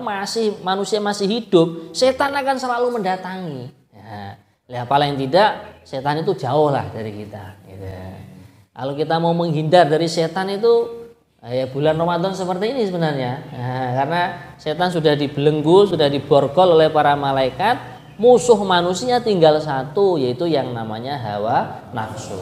manusia masih hidup, setan akan selalu mendatangi. Ya, paling tidak setan itu jauh lah dari kita. Gitu. Kalau kita mau menghindar dari setan itu, ya bulan Ramadan seperti ini sebenarnya. Karena setan sudah dibelenggu, sudah diborgol oleh para malaikat. Musuh manusia tinggal satu, yaitu yang namanya hawa nafsu.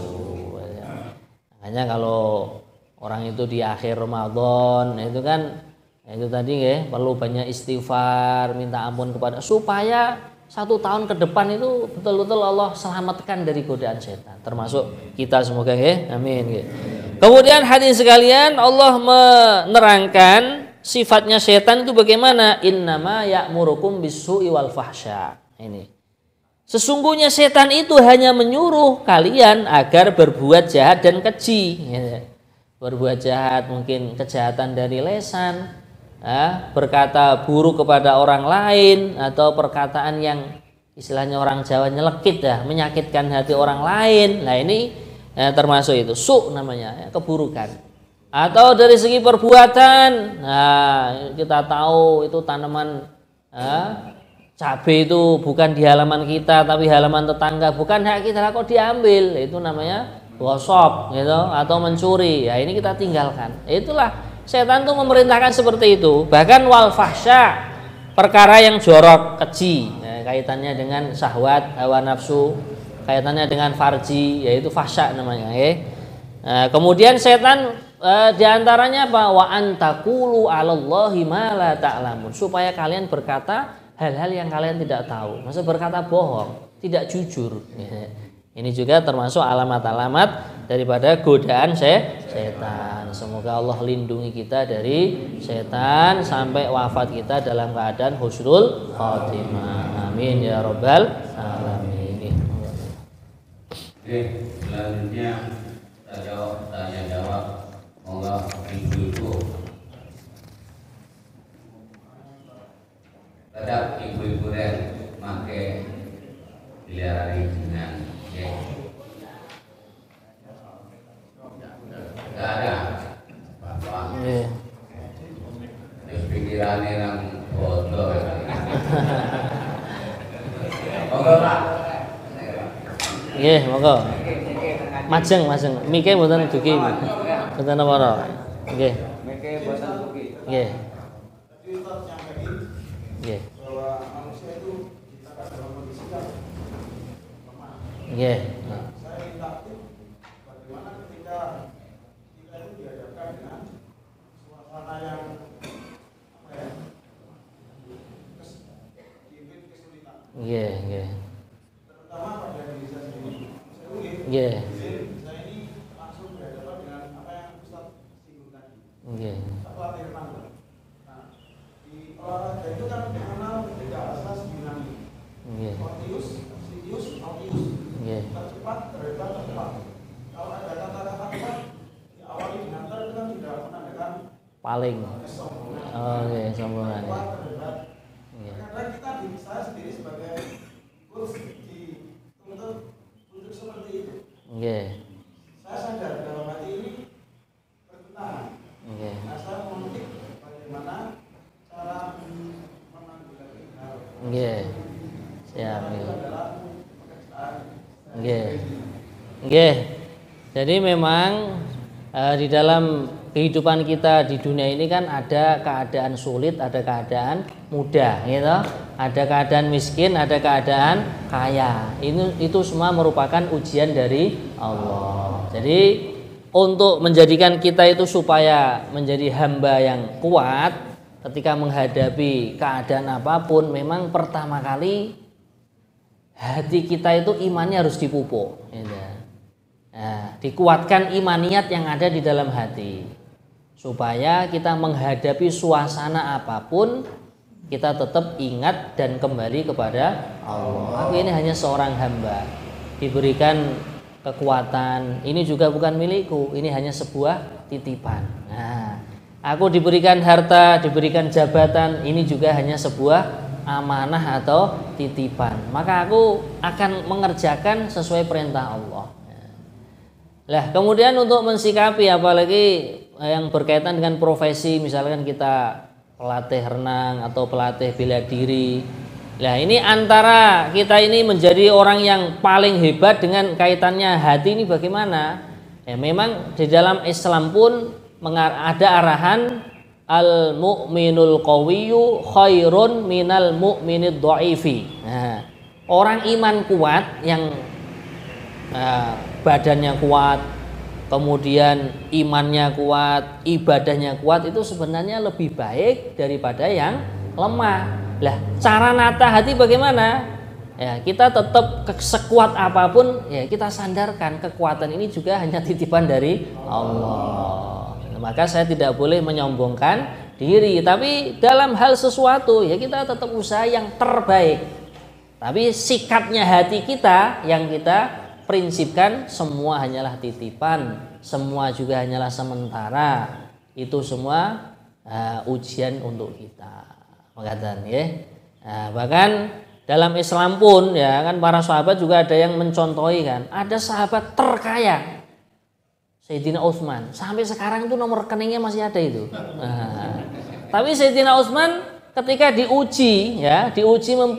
Makanya kalau orang itu di akhir Ramadan itu kan itu tadi ya, perlu banyak istighfar, minta ampun kepada, supaya 1 tahun ke depan itu betul-betul Allah selamatkan dari godaan setan, termasuk kita semoga ya, amin ya. Kemudian hadirin sekalian, Allah menerangkan sifatnya setan itu bagaimana. Innama ya'murukum bis-su'i wal fahsya. Ini sesungguhnya setan itu hanya menyuruh kalian agar berbuat jahat dan keji. Berbuat jahat mungkin kejahatan dari lisan, berkata buruk kepada orang lain, atau perkataan yang istilahnya orang Jawa nyelekit menyakitkan hati orang lain. Nah ini termasuk itu su namanya, keburukan. Atau dari segi perbuatan, nah kita tahu itu tanaman cabai itu bukan di halaman kita tapi halaman tetangga, bukan hak kita kok diambil, itu namanya gosok gitu, atau mencuri. Ya ini kita tinggalkan. Itulah setan tuh memerintahkan seperti itu. Bahkan wal fahsya, perkara yang jorok, keji, kaitannya dengan syahwat, hawa nafsu, kaitannya dengan farji, yaitu fahsya namanya. Kemudian setan diantaranya apa? Wa antakulu 'alallahi ma la ta'lamun, supaya kalian berkata hal-hal yang kalian tidak tahu. Maksud berkata bohong, tidak jujur. Ini juga termasuk alamat-alamat daripada godaan setan. Semoga Allah lindungi kita dari setan sampai wafat kita dalam keadaan husnul khotimah. Amin ya rabbal alamin. Oke, selanjutnya tanya jawab. Monggo ibu-ibu. Ada ibu-ibu yang pakai pilihan dengan nggak ada bapak. Terus pikirannya yang bodoh. Monggo Pak. Nggih, monggo. Majeng. Mike mboten dugi. Mboten apa-apa. Nggih. Mike mboten dugi. Nggih. Nggih. Bahwa manusia itu diciptakan dalam kondisi yang lemah. Nggih. Saya minta tips bagaimana ketika kita itu dihadapkan dengan suasana yang kesulitan. Nggih. Terutama pada diri saya sendiri. Nggih. Saya ini langsung berhadapan dengan apa yang Ustaz singgung tadi. Nggih. Apa firman? Di olahraga itu kan mengenal tiga asas dinamik. Ortius, Sidius, Altius. Tercepat, terhebat, tercepat. Kalau ada kata-kata cepat diawali dengan ter itu kan sudah menandakan Paling. kesombongan. Oh, nggih, sombongan. Cepat, terhebat. Nggih. Kadang kita saya sendiri sebagai coach dituntut untuk seperti itu. Nggih. Saya sadar dalam hati ini bertentangan. Nggih. Nah, saya memetik bagaimana cara menanggulangi hal. Nggih. Siap. Itu adalah pekerjaan. Nggih. Jadi memang di dalam kehidupan kita di dunia ini kan ada keadaan sulit, ada keadaan mudah, gitu. Ada keadaan miskin, ada keadaan kaya. Itu semua merupakan ujian dari Allah. Jadi untuk menjadikan kita itu supaya menjadi hamba yang kuat ketika menghadapi keadaan apapun, memang pertama kali hati kita itu imannya harus dipupuk, gitu. Nah, dikuatkan imaniat yang ada di dalam hati supaya kita menghadapi suasana apapun kita tetap ingat dan kembali kepada Allah. Aku ini hanya seorang hamba, diberikan kekuatan, ini juga bukan milikku, ini hanya sebuah titipan. Nah, aku diberikan harta, diberikan jabatan, ini juga hanya sebuah amanah atau titipan. Maka aku akan mengerjakan sesuai perintah Allah. Lah, kemudian untuk mensikapi apalagi yang berkaitan dengan profesi, misalkan kita pelatih renang atau pelatih bela diri. Nah, ini antara kita ini menjadi orang yang paling hebat dengan kaitannya hati ini bagaimana? Ya, memang di dalam Islam pun ada arahan al-mu'minul qawiyyu khairun minal mu'minid dha'ifi. Nah, orang iman kuat yang badannya kuat, kemudian imannya kuat, ibadahnya kuat, itu sebenarnya lebih baik daripada yang lemah. Lah, cara nata hati bagaimana? Ya, kita tetap sekuat apapun, ya kita sandarkan kekuatan ini juga hanya titipan dari Allah. Maka saya tidak boleh menyombongkan diri, tapi dalam hal sesuatu ya kita tetap usaha yang terbaik. Tapi sikapnya hati kita yang kita prinsipkan semua hanyalah titipan, semua juga hanyalah sementara. Itu semua ujian untuk kita. Mengatakan ya. Nah, bahkan dalam Islam pun ya kan para sahabat juga ada yang mencontohi kan. Ada sahabat terkaya Sayyidina Utsman. Sampai sekarang itu nomor rekeningnya masih ada itu. Nah, tapi Sayyidina Utsman ketika diuji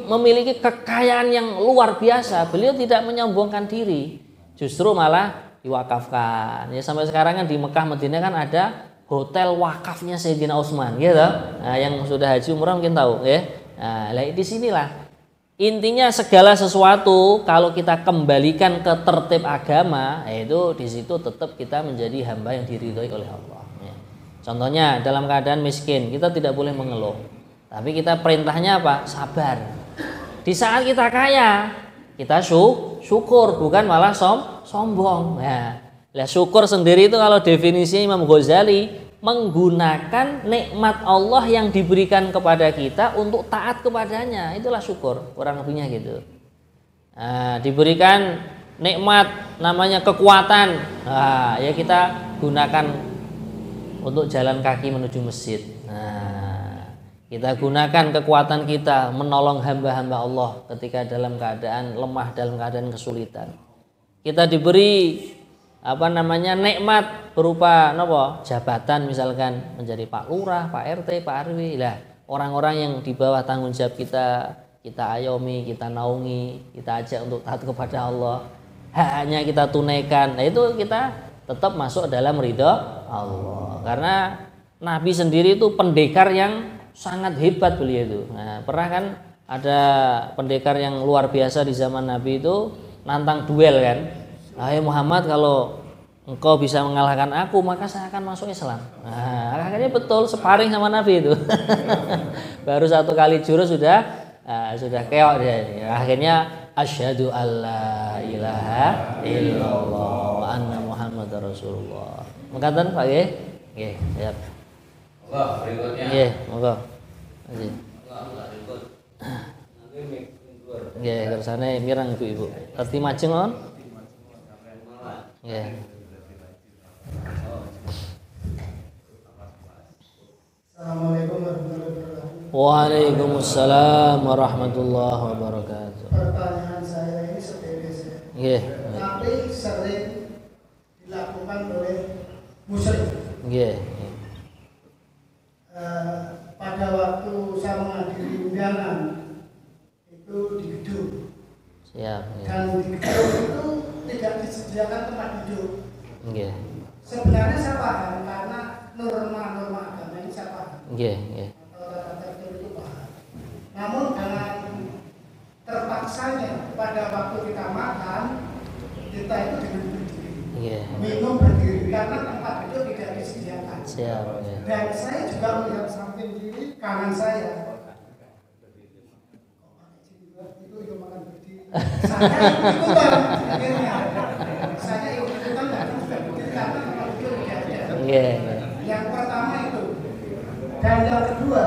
memiliki kekayaan yang luar biasa, beliau tidak menyombongkan diri, justru malah diwakafkan. Ya sampai sekarang kan di Mekah Madinah kan ada hotel wakafnya Sayyidina Utsman, gitu. Nah, yang sudah haji umrah mungkin tahu, ya. Nah, di sinilah intinya segala sesuatu kalau kita kembalikan ke tertib agama, yaitu di situ tetap kita menjadi hamba yang diridhoi oleh Allah. Ya. Contohnya dalam keadaan miskin, kita tidak boleh mengeluh. Tapi kita perintahnya apa? Sabar. Di saat kita kaya, kita syukur, bukan malah sombong. Nah, syukur sendiri itu kalau definisi Imam Ghazali menggunakan nikmat Allah yang diberikan kepada kita untuk taat kepadanya. Itulah syukur, kurang lebihnya gitu. Nah, diberikan nikmat namanya kekuatan. Nah, ya kita gunakan untuk jalan kaki menuju masjid. Nah, kita gunakan kekuatan kita menolong hamba-hamba Allah ketika dalam keadaan lemah, dalam keadaan kesulitan. Kita diberi nikmat berupa jabatan, misalkan menjadi Pak Lurah, Pak RT, Pak RW. Lah, orang-orang yang di bawah tanggung jawab kita ayomi, kita naungi, kita ajak untuk taat kepada Allah. Haknya kita tunaikan. Nah, itu kita tetap masuk dalam ridho Allah. Karena Nabi sendiri itu pendekar yang sangat hebat beliau itu. Nah, pernah kan ada pendekar yang luar biasa di zaman Nabi itu nantang duel kan. Hai Muhammad, kalau engkau bisa mengalahkan aku maka saya akan masuk Islam. Nah, akhirnya betul sparring sama Nabi itu. Baru satu kali jurus sudah keok dia. Akhirnya asyhadu alla ilaha illallah wa anna Muhammadar Rasulullah. Mengatakan Pak nggih? Nggih, siap. Monggo berikutnya. Nggih, monggo. Nggih. Nggih, kersane mirang Ibu-ibu. Terti majeng on? Nggih. Assalamualaikum warahmatullahi wabarakatuh. Waalaikumsalam warahmatullahi wabarakatuh. Pertanyaan saya ini sepele saja. Nggih. Tapi sering dilakukan oleh musyrik. Nggih. Pada waktu saya menghadiri undangan itu di gedung. Siap. Dan di gedung itu tidak disediakan tempat duduk. Nggih. Sebenarnya saya paham karena Nggih, nggih. Tata tertib itu paham. Namun dengan terpaksanya pada waktu kita makan, kita itu dengan berdiri. Nggih. Minum berdiri karena tempat itu tidak disediakan. Siap, nggih. Dan saya juga melihat samping kiri kanan saya. Itu juga makan berdiri. Saya ikutan akhirnya. Saya ikutan dan juga berdiri karena tempat itu tidak ada. Nggih. Yang pertama itu. Dan yang kedua,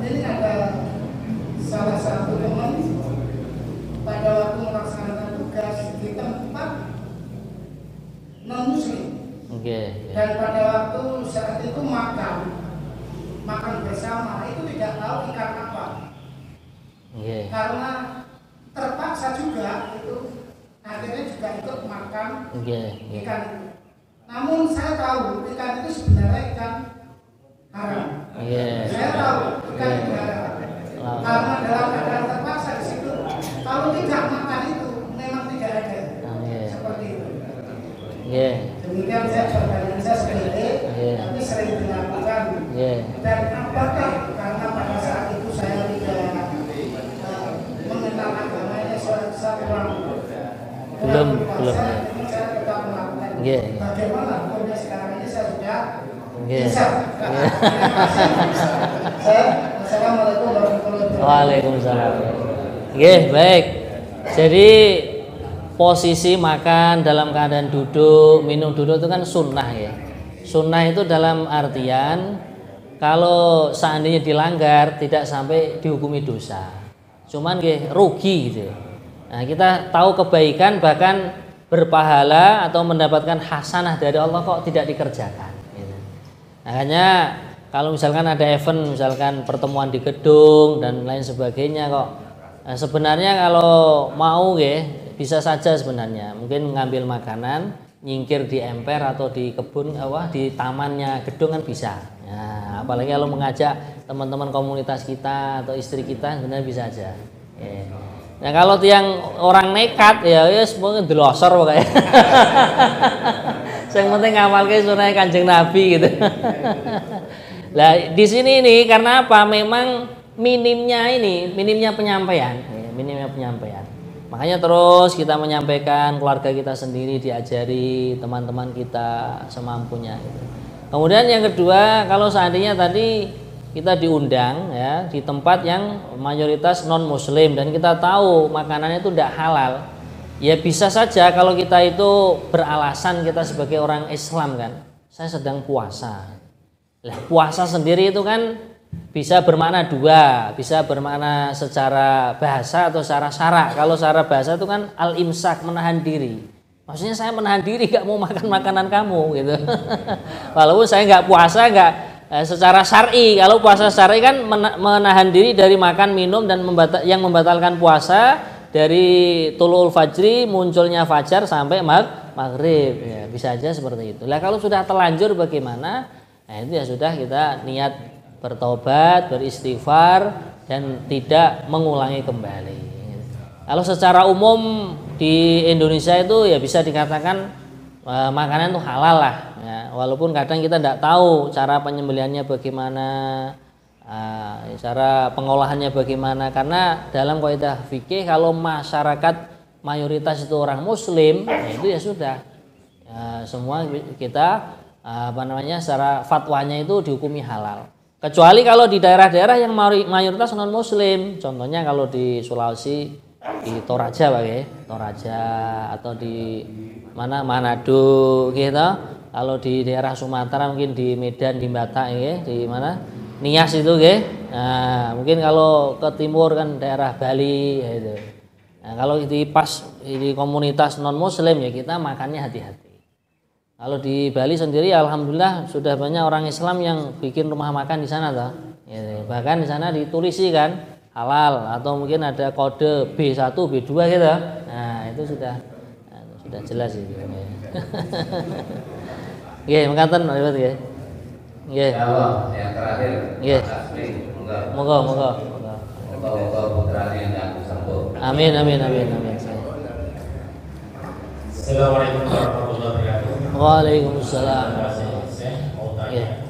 ini ada salah satu teman pada waktu melaksanakan tugas di tempat non-muslim. Nggih. Dan pada waktu saat itu makan bersama itu tidak tahu ikan apa. Nggih. Karena terpaksa juga itu akhirnya juga ikut makan Nggih. ikan itu. Namun saya tahu ikan itu sebenarnya ikan haram. Nggih. Saya tahu ikan itu haram. Karena dalam keadaan terpaksa di situ, kalau tidak makan itu memang tidak ada. Seperti itu. Nggih. Demikian saya perbandingan saya sepele, tapi sering dilakukan. Dan apakah karena pada saat itu saya tidak mengenal agamanya, saya kurang belum. Saya tetap melakukan. Bagaimana hukumnya sekarang ini saya sudah bisa. Assalamualaikum warahmatullahi wabarakatuh. Waalaikumsalam. Nggih, baik. Jadi posisi makan dalam keadaan duduk, minum duduk itu kan sunnah ya. Sunnah itu dalam artian kalau seandainya dilanggar tidak sampai dihukumi dosa. Cuman nggih rugi gitu. Nah, kita tahu kebaikan bahkan berpahala atau mendapatkan hasanah dari Allah kok tidak dikerjakan gitu. Makanya kalau misalkan ada event, misalkan pertemuan di gedung dan lain sebagainya kok sebenarnya kalau mau ya bisa saja sebenarnya mungkin ngambil makanan nyingkir di emper atau di kebun di tamannya gedung kan bisa. Nah, apalagi kalau mengajak teman-teman komunitas kita atau istri kita sebenarnya bisa aja. Nah kalau tiang orang nekat ya semuanya delosor pokoknya. Yang penting ngawalke sunah Kanjeng Nabi gitu. Lah di sini ini karena apa? Memang minimnya penyampaian, minimnya penyampaian. Makanya terus kita menyampaikan, keluarga kita sendiri diajari, teman-teman kita semampunya. Gitu. Kemudian yang kedua, kalau seandainya tadi kita diundang ya di tempat yang mayoritas non muslim dan kita tahu makanannya itu tidak halal, ya bisa saja kalau kita itu beralasan kita sebagai orang Islam kan, saya sedang puasa. Lah puasa sendiri itu kan bisa bermakna dua, bisa bermakna secara bahasa atau secara syarak. Kalau secara bahasa itu kan al-imsak, menahan diri. Maksudnya saya menahan diri gak mau makan makanan kamu gitu. Walaupun saya nggak puasa nggak secara syar'i. Kalau puasa syar'i kan menahan diri dari makan minum dan yang membatalkan puasa dari tulu'ul fajri munculnya fajar sampai maghrib ya, bisa aja seperti itu. Lah kalau sudah terlanjur bagaimana? Nah itu ya sudah kita niat bertobat, beristighfar dan tidak mengulangi kembali. Kalau secara umum di Indonesia itu ya bisa dikatakan makanan itu halal lah ya, walaupun kadang kita tidak tahu cara penyembelihannya bagaimana, cara pengolahannya bagaimana, karena dalam kaidah fikih kalau masyarakat mayoritas itu orang muslim ya itu ya sudah ya, semua kita secara fatwanya itu dihukumi halal, kecuali kalau di daerah-daerah yang mayoritas non muslim, contohnya kalau di Sulawesi di Toraja Pak ya, Toraja atau di Manado gitu. Kalau di daerah Sumatera mungkin di Medan, di Batak ya, di mana Nias itu ya. Nah, mungkin kalau ke timur kan daerah Bali ya itu. Nah, kalau di komunitas non muslim ya kita makannya hati-hati. Kalau di Bali sendiri alhamdulillah sudah banyak orang Islam yang bikin rumah makan di sana toh. Ya, bahkan di sana ditulisi kan halal atau mungkin ada kode B1, B2 gitu. Nah, itu sudah jelas itu. Nggih, mekaten Pak ya. Nggih. Yang terakhir. Nggih. Moga. Moga putranya yang sembuh. Amin. Assalamualaikum warahmatullahi wabarakatuh. Waalaikumsalam. Saya mau tanya.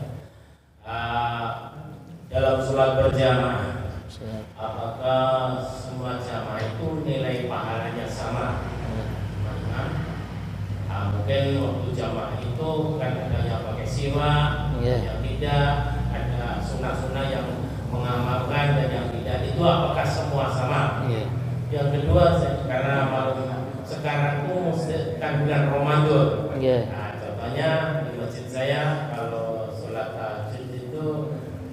berjamaah, apakah semua jamaah itu nilai pahalanya sama? Mungkin waktu jamaah itu kan ada yang pakai siwak, yang tidak, ada sunnah-sunnah yang mengamalkan dan yang tidak, itu apakah semua sama? Yang kedua, karena sekarang itu kan bulan Ramadan. Nah, contohnya di masjid saya kalau sholat tahajud itu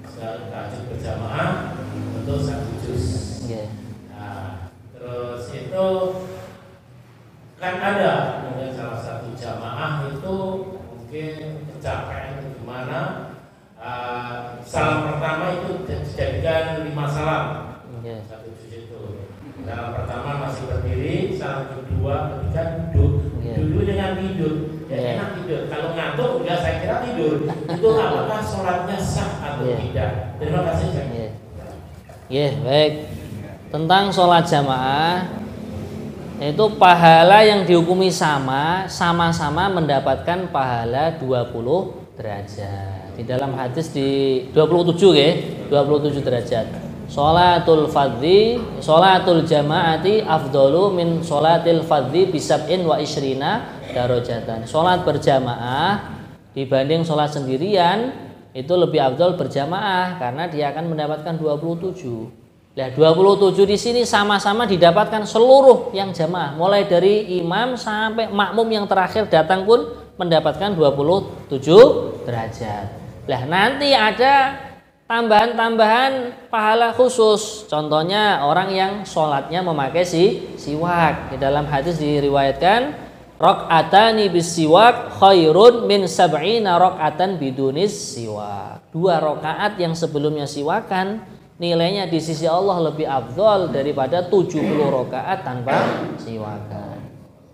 sholat tahajud berjamaah untuk 1 juz. Nah, terus itu kan ada mungkin salah satu jamaah itu mungkin kecapean gimana, salam pertama itu dijadikan 5 salam, 1 juz itu. Salam pertama masih berdiri, salam kedua, ketiga duduk, duduk dengan tidur. Ya enak tidur. Kalau ngantuk udah saya kira tidur. Itu apakah sholatnya sah atau tidak? Terima kasih. Baik. Tentang sholat jamaah, itu pahala yang dihukumi sama-sama mendapatkan pahala 20 derajat. Di dalam hadis di 27 derajat. Sholatul jama'ati afdalu min sholatil fadhi bisab'in wa ishrina darajatan. Sholat berjamaah dibanding sholat sendirian itu lebih afdal berjamaah karena dia akan mendapatkan 27. Nah, 27 di sini sama-sama didapatkan seluruh yang jamaah, mulai dari imam sampai makmum yang terakhir datang pun mendapatkan 27 derajat. Nah, nanti ada tambahan-tambahan pahala khusus. Contohnya orang yang sholatnya memakai siwak. Di dalam hadis diriwayatkan raq'atani bisiwak khairun min sab'ina raq'atan bidunis siwak. 2 rakaat yang sebelumnya siwakan nilainya di sisi Allah lebih afdal daripada 70 rakaat tanpa siwakan.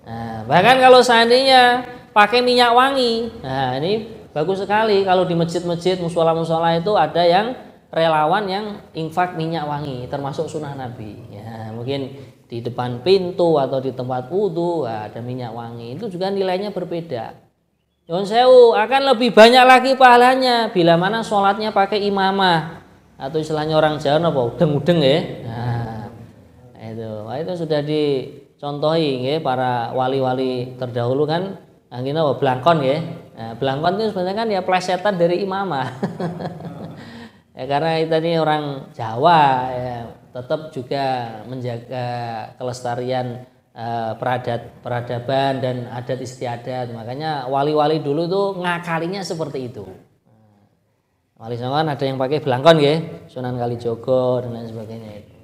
Nah, bahkan kalau seandainya pakai minyak wangi, nah ini bagus sekali. Kalau di masjid-masjid, musola-musola itu ada yang relawan yang infak minyak wangi, termasuk sunnah Nabi. Ya, mungkin di depan pintu atau di tempat wudhu ada minyak wangi. Itu juga nilainya berbeda. Nyuwun sewu, akan lebih banyak lagi pahalanya bila mana sholatnya pakai imamah atau istilahnya orang Jawa apa udeng-udeng ya. Nah, itu sudah dicontohi ya para wali-wali terdahulu kan. Angin apa blangkon ya. Nah, belangkon itu sebenarnya kan ya plesetan dari imamah. Ya, karena kita ini orang Jawa ya, tetap juga menjaga kelestarian peradaban dan adat istiadat. Makanya wali-wali dulu tuh ngakalinya seperti itu. Wali Songon ada yang pakai belangkon ya, Sunan Kalijogo dan lain sebagainya itu.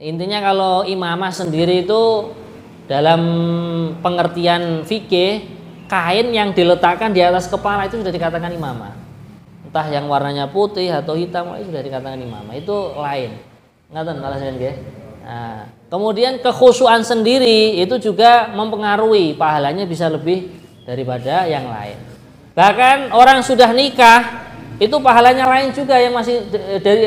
Intinya kalau imamah sendiri itu dalam pengertian fikih, kain yang diletakkan di atas kepala itu sudah dikatakan imamah. Entah yang warnanya putih atau hitam itu sudah dikatakan imamah. Itu lain. Ngaten alasan nggih. Nah, kemudian kekhusyuan sendiri itu juga mempengaruhi pahalanya bisa lebih daripada yang lain. Bahkan orang sudah nikah itu pahalanya lain juga yang masih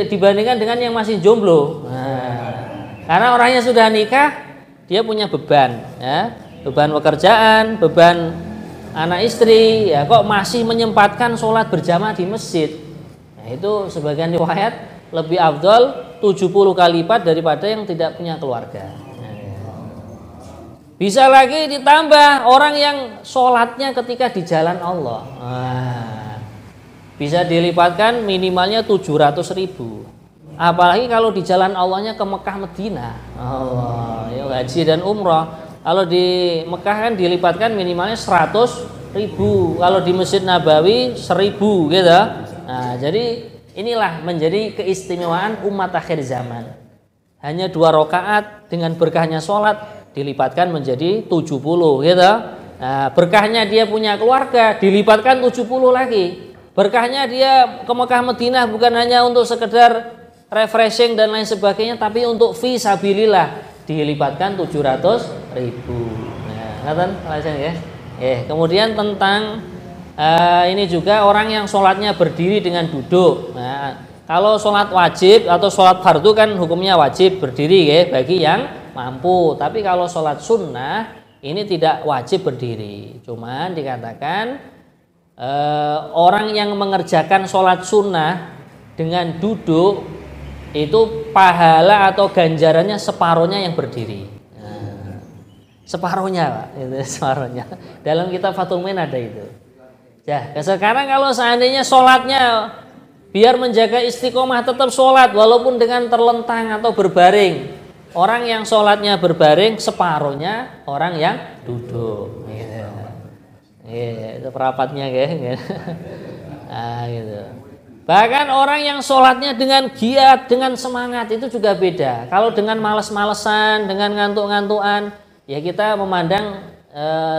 dibandingkan dengan yang masih jomblo. Nah, karena orangnya sudah nikah, dia punya beban, ya, beban pekerjaan, beban anak istri, ya kok masih menyempatkan sholat berjamaah di masjid. Nah, itu sebagian riwayat lebih afdal 70 kali lipat daripada yang tidak punya keluarga. Bisa lagi ditambah orang yang sholatnya ketika di jalan Allah. Bisa dilipatkan minimalnya 700.000. Apalagi kalau di jalan Allahnya ke Mekah Madinah. Allah, ya haji dan umrah. Kalau di Mekah kan dilipatkan minimalnya 100.000. Kalau di Masjid Nabawi 1.000 gitu. Nah, jadi inilah menjadi keistimewaan umat akhir zaman. Hanya 2 rakaat dengan berkahnya sholat dilipatkan menjadi 70 gitu. Nah, berkahnya dia punya keluarga dilipatkan 70 lagi. Berkahnya dia ke Mekah Madinah bukan hanya untuk sekedar refreshing dan lain sebagainya, tapi untuk fi sabilillah dilipatkan 700.000. Nah, ngaten alasan ya. Kemudian tentang ini juga orang yang sholatnya berdiri dengan duduk. Nah, kalau sholat wajib atau sholat fardu kan hukumnya wajib berdiri ya bagi yang mampu. Tapi kalau sholat sunnah ini tidak wajib berdiri. Cuman dikatakan orang yang mengerjakan sholat sunnah dengan duduk itu pahala atau ganjarannya separuhnya yang berdiri. Nah, separuhnya Pak, itu separuhnya. Dalam kitab Fathul Muin ada itu. Ya, sekarang kalau seandainya sholatnya biar menjaga istiqomah tetap sholat walaupun dengan terlentang atau berbaring. Orang yang sholatnya berbaring separuhnya orang yang duduk. Gitu. Itu perapatnya gitu. Nah, gitu. Bahkan orang yang sholatnya dengan giat, dengan semangat itu juga beda. Kalau dengan males-malesan, dengan ngantuk-ngantukan, ya kita memandang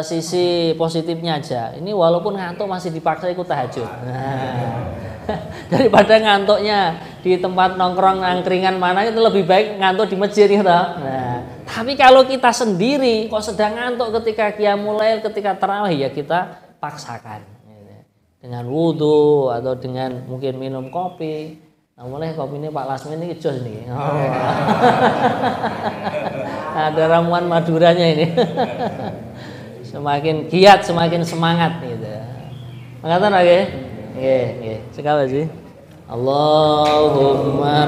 sisi positifnya aja. Ini walaupun ngantuk masih dipaksa ikut tahajud. Nah, daripada ngantuknya di tempat nongkrong angkringan mana itu lebih baik ngantuk di masjid gitu. Nah, tapi kalau kita sendiri kok sedang ngantuk ketika qiyamul lail, ketika tarawih, ya kita paksakan. Dengan wudhu atau dengan mungkin minum kopi. Nah, mulai kopi ini Pak Lasmi ini jos nih. Oh. Ada ramuan Maduranya ini. Semakin giat, semakin semangat gitu. Mengatakan lagi? Nggih, sekali sih. Allahumma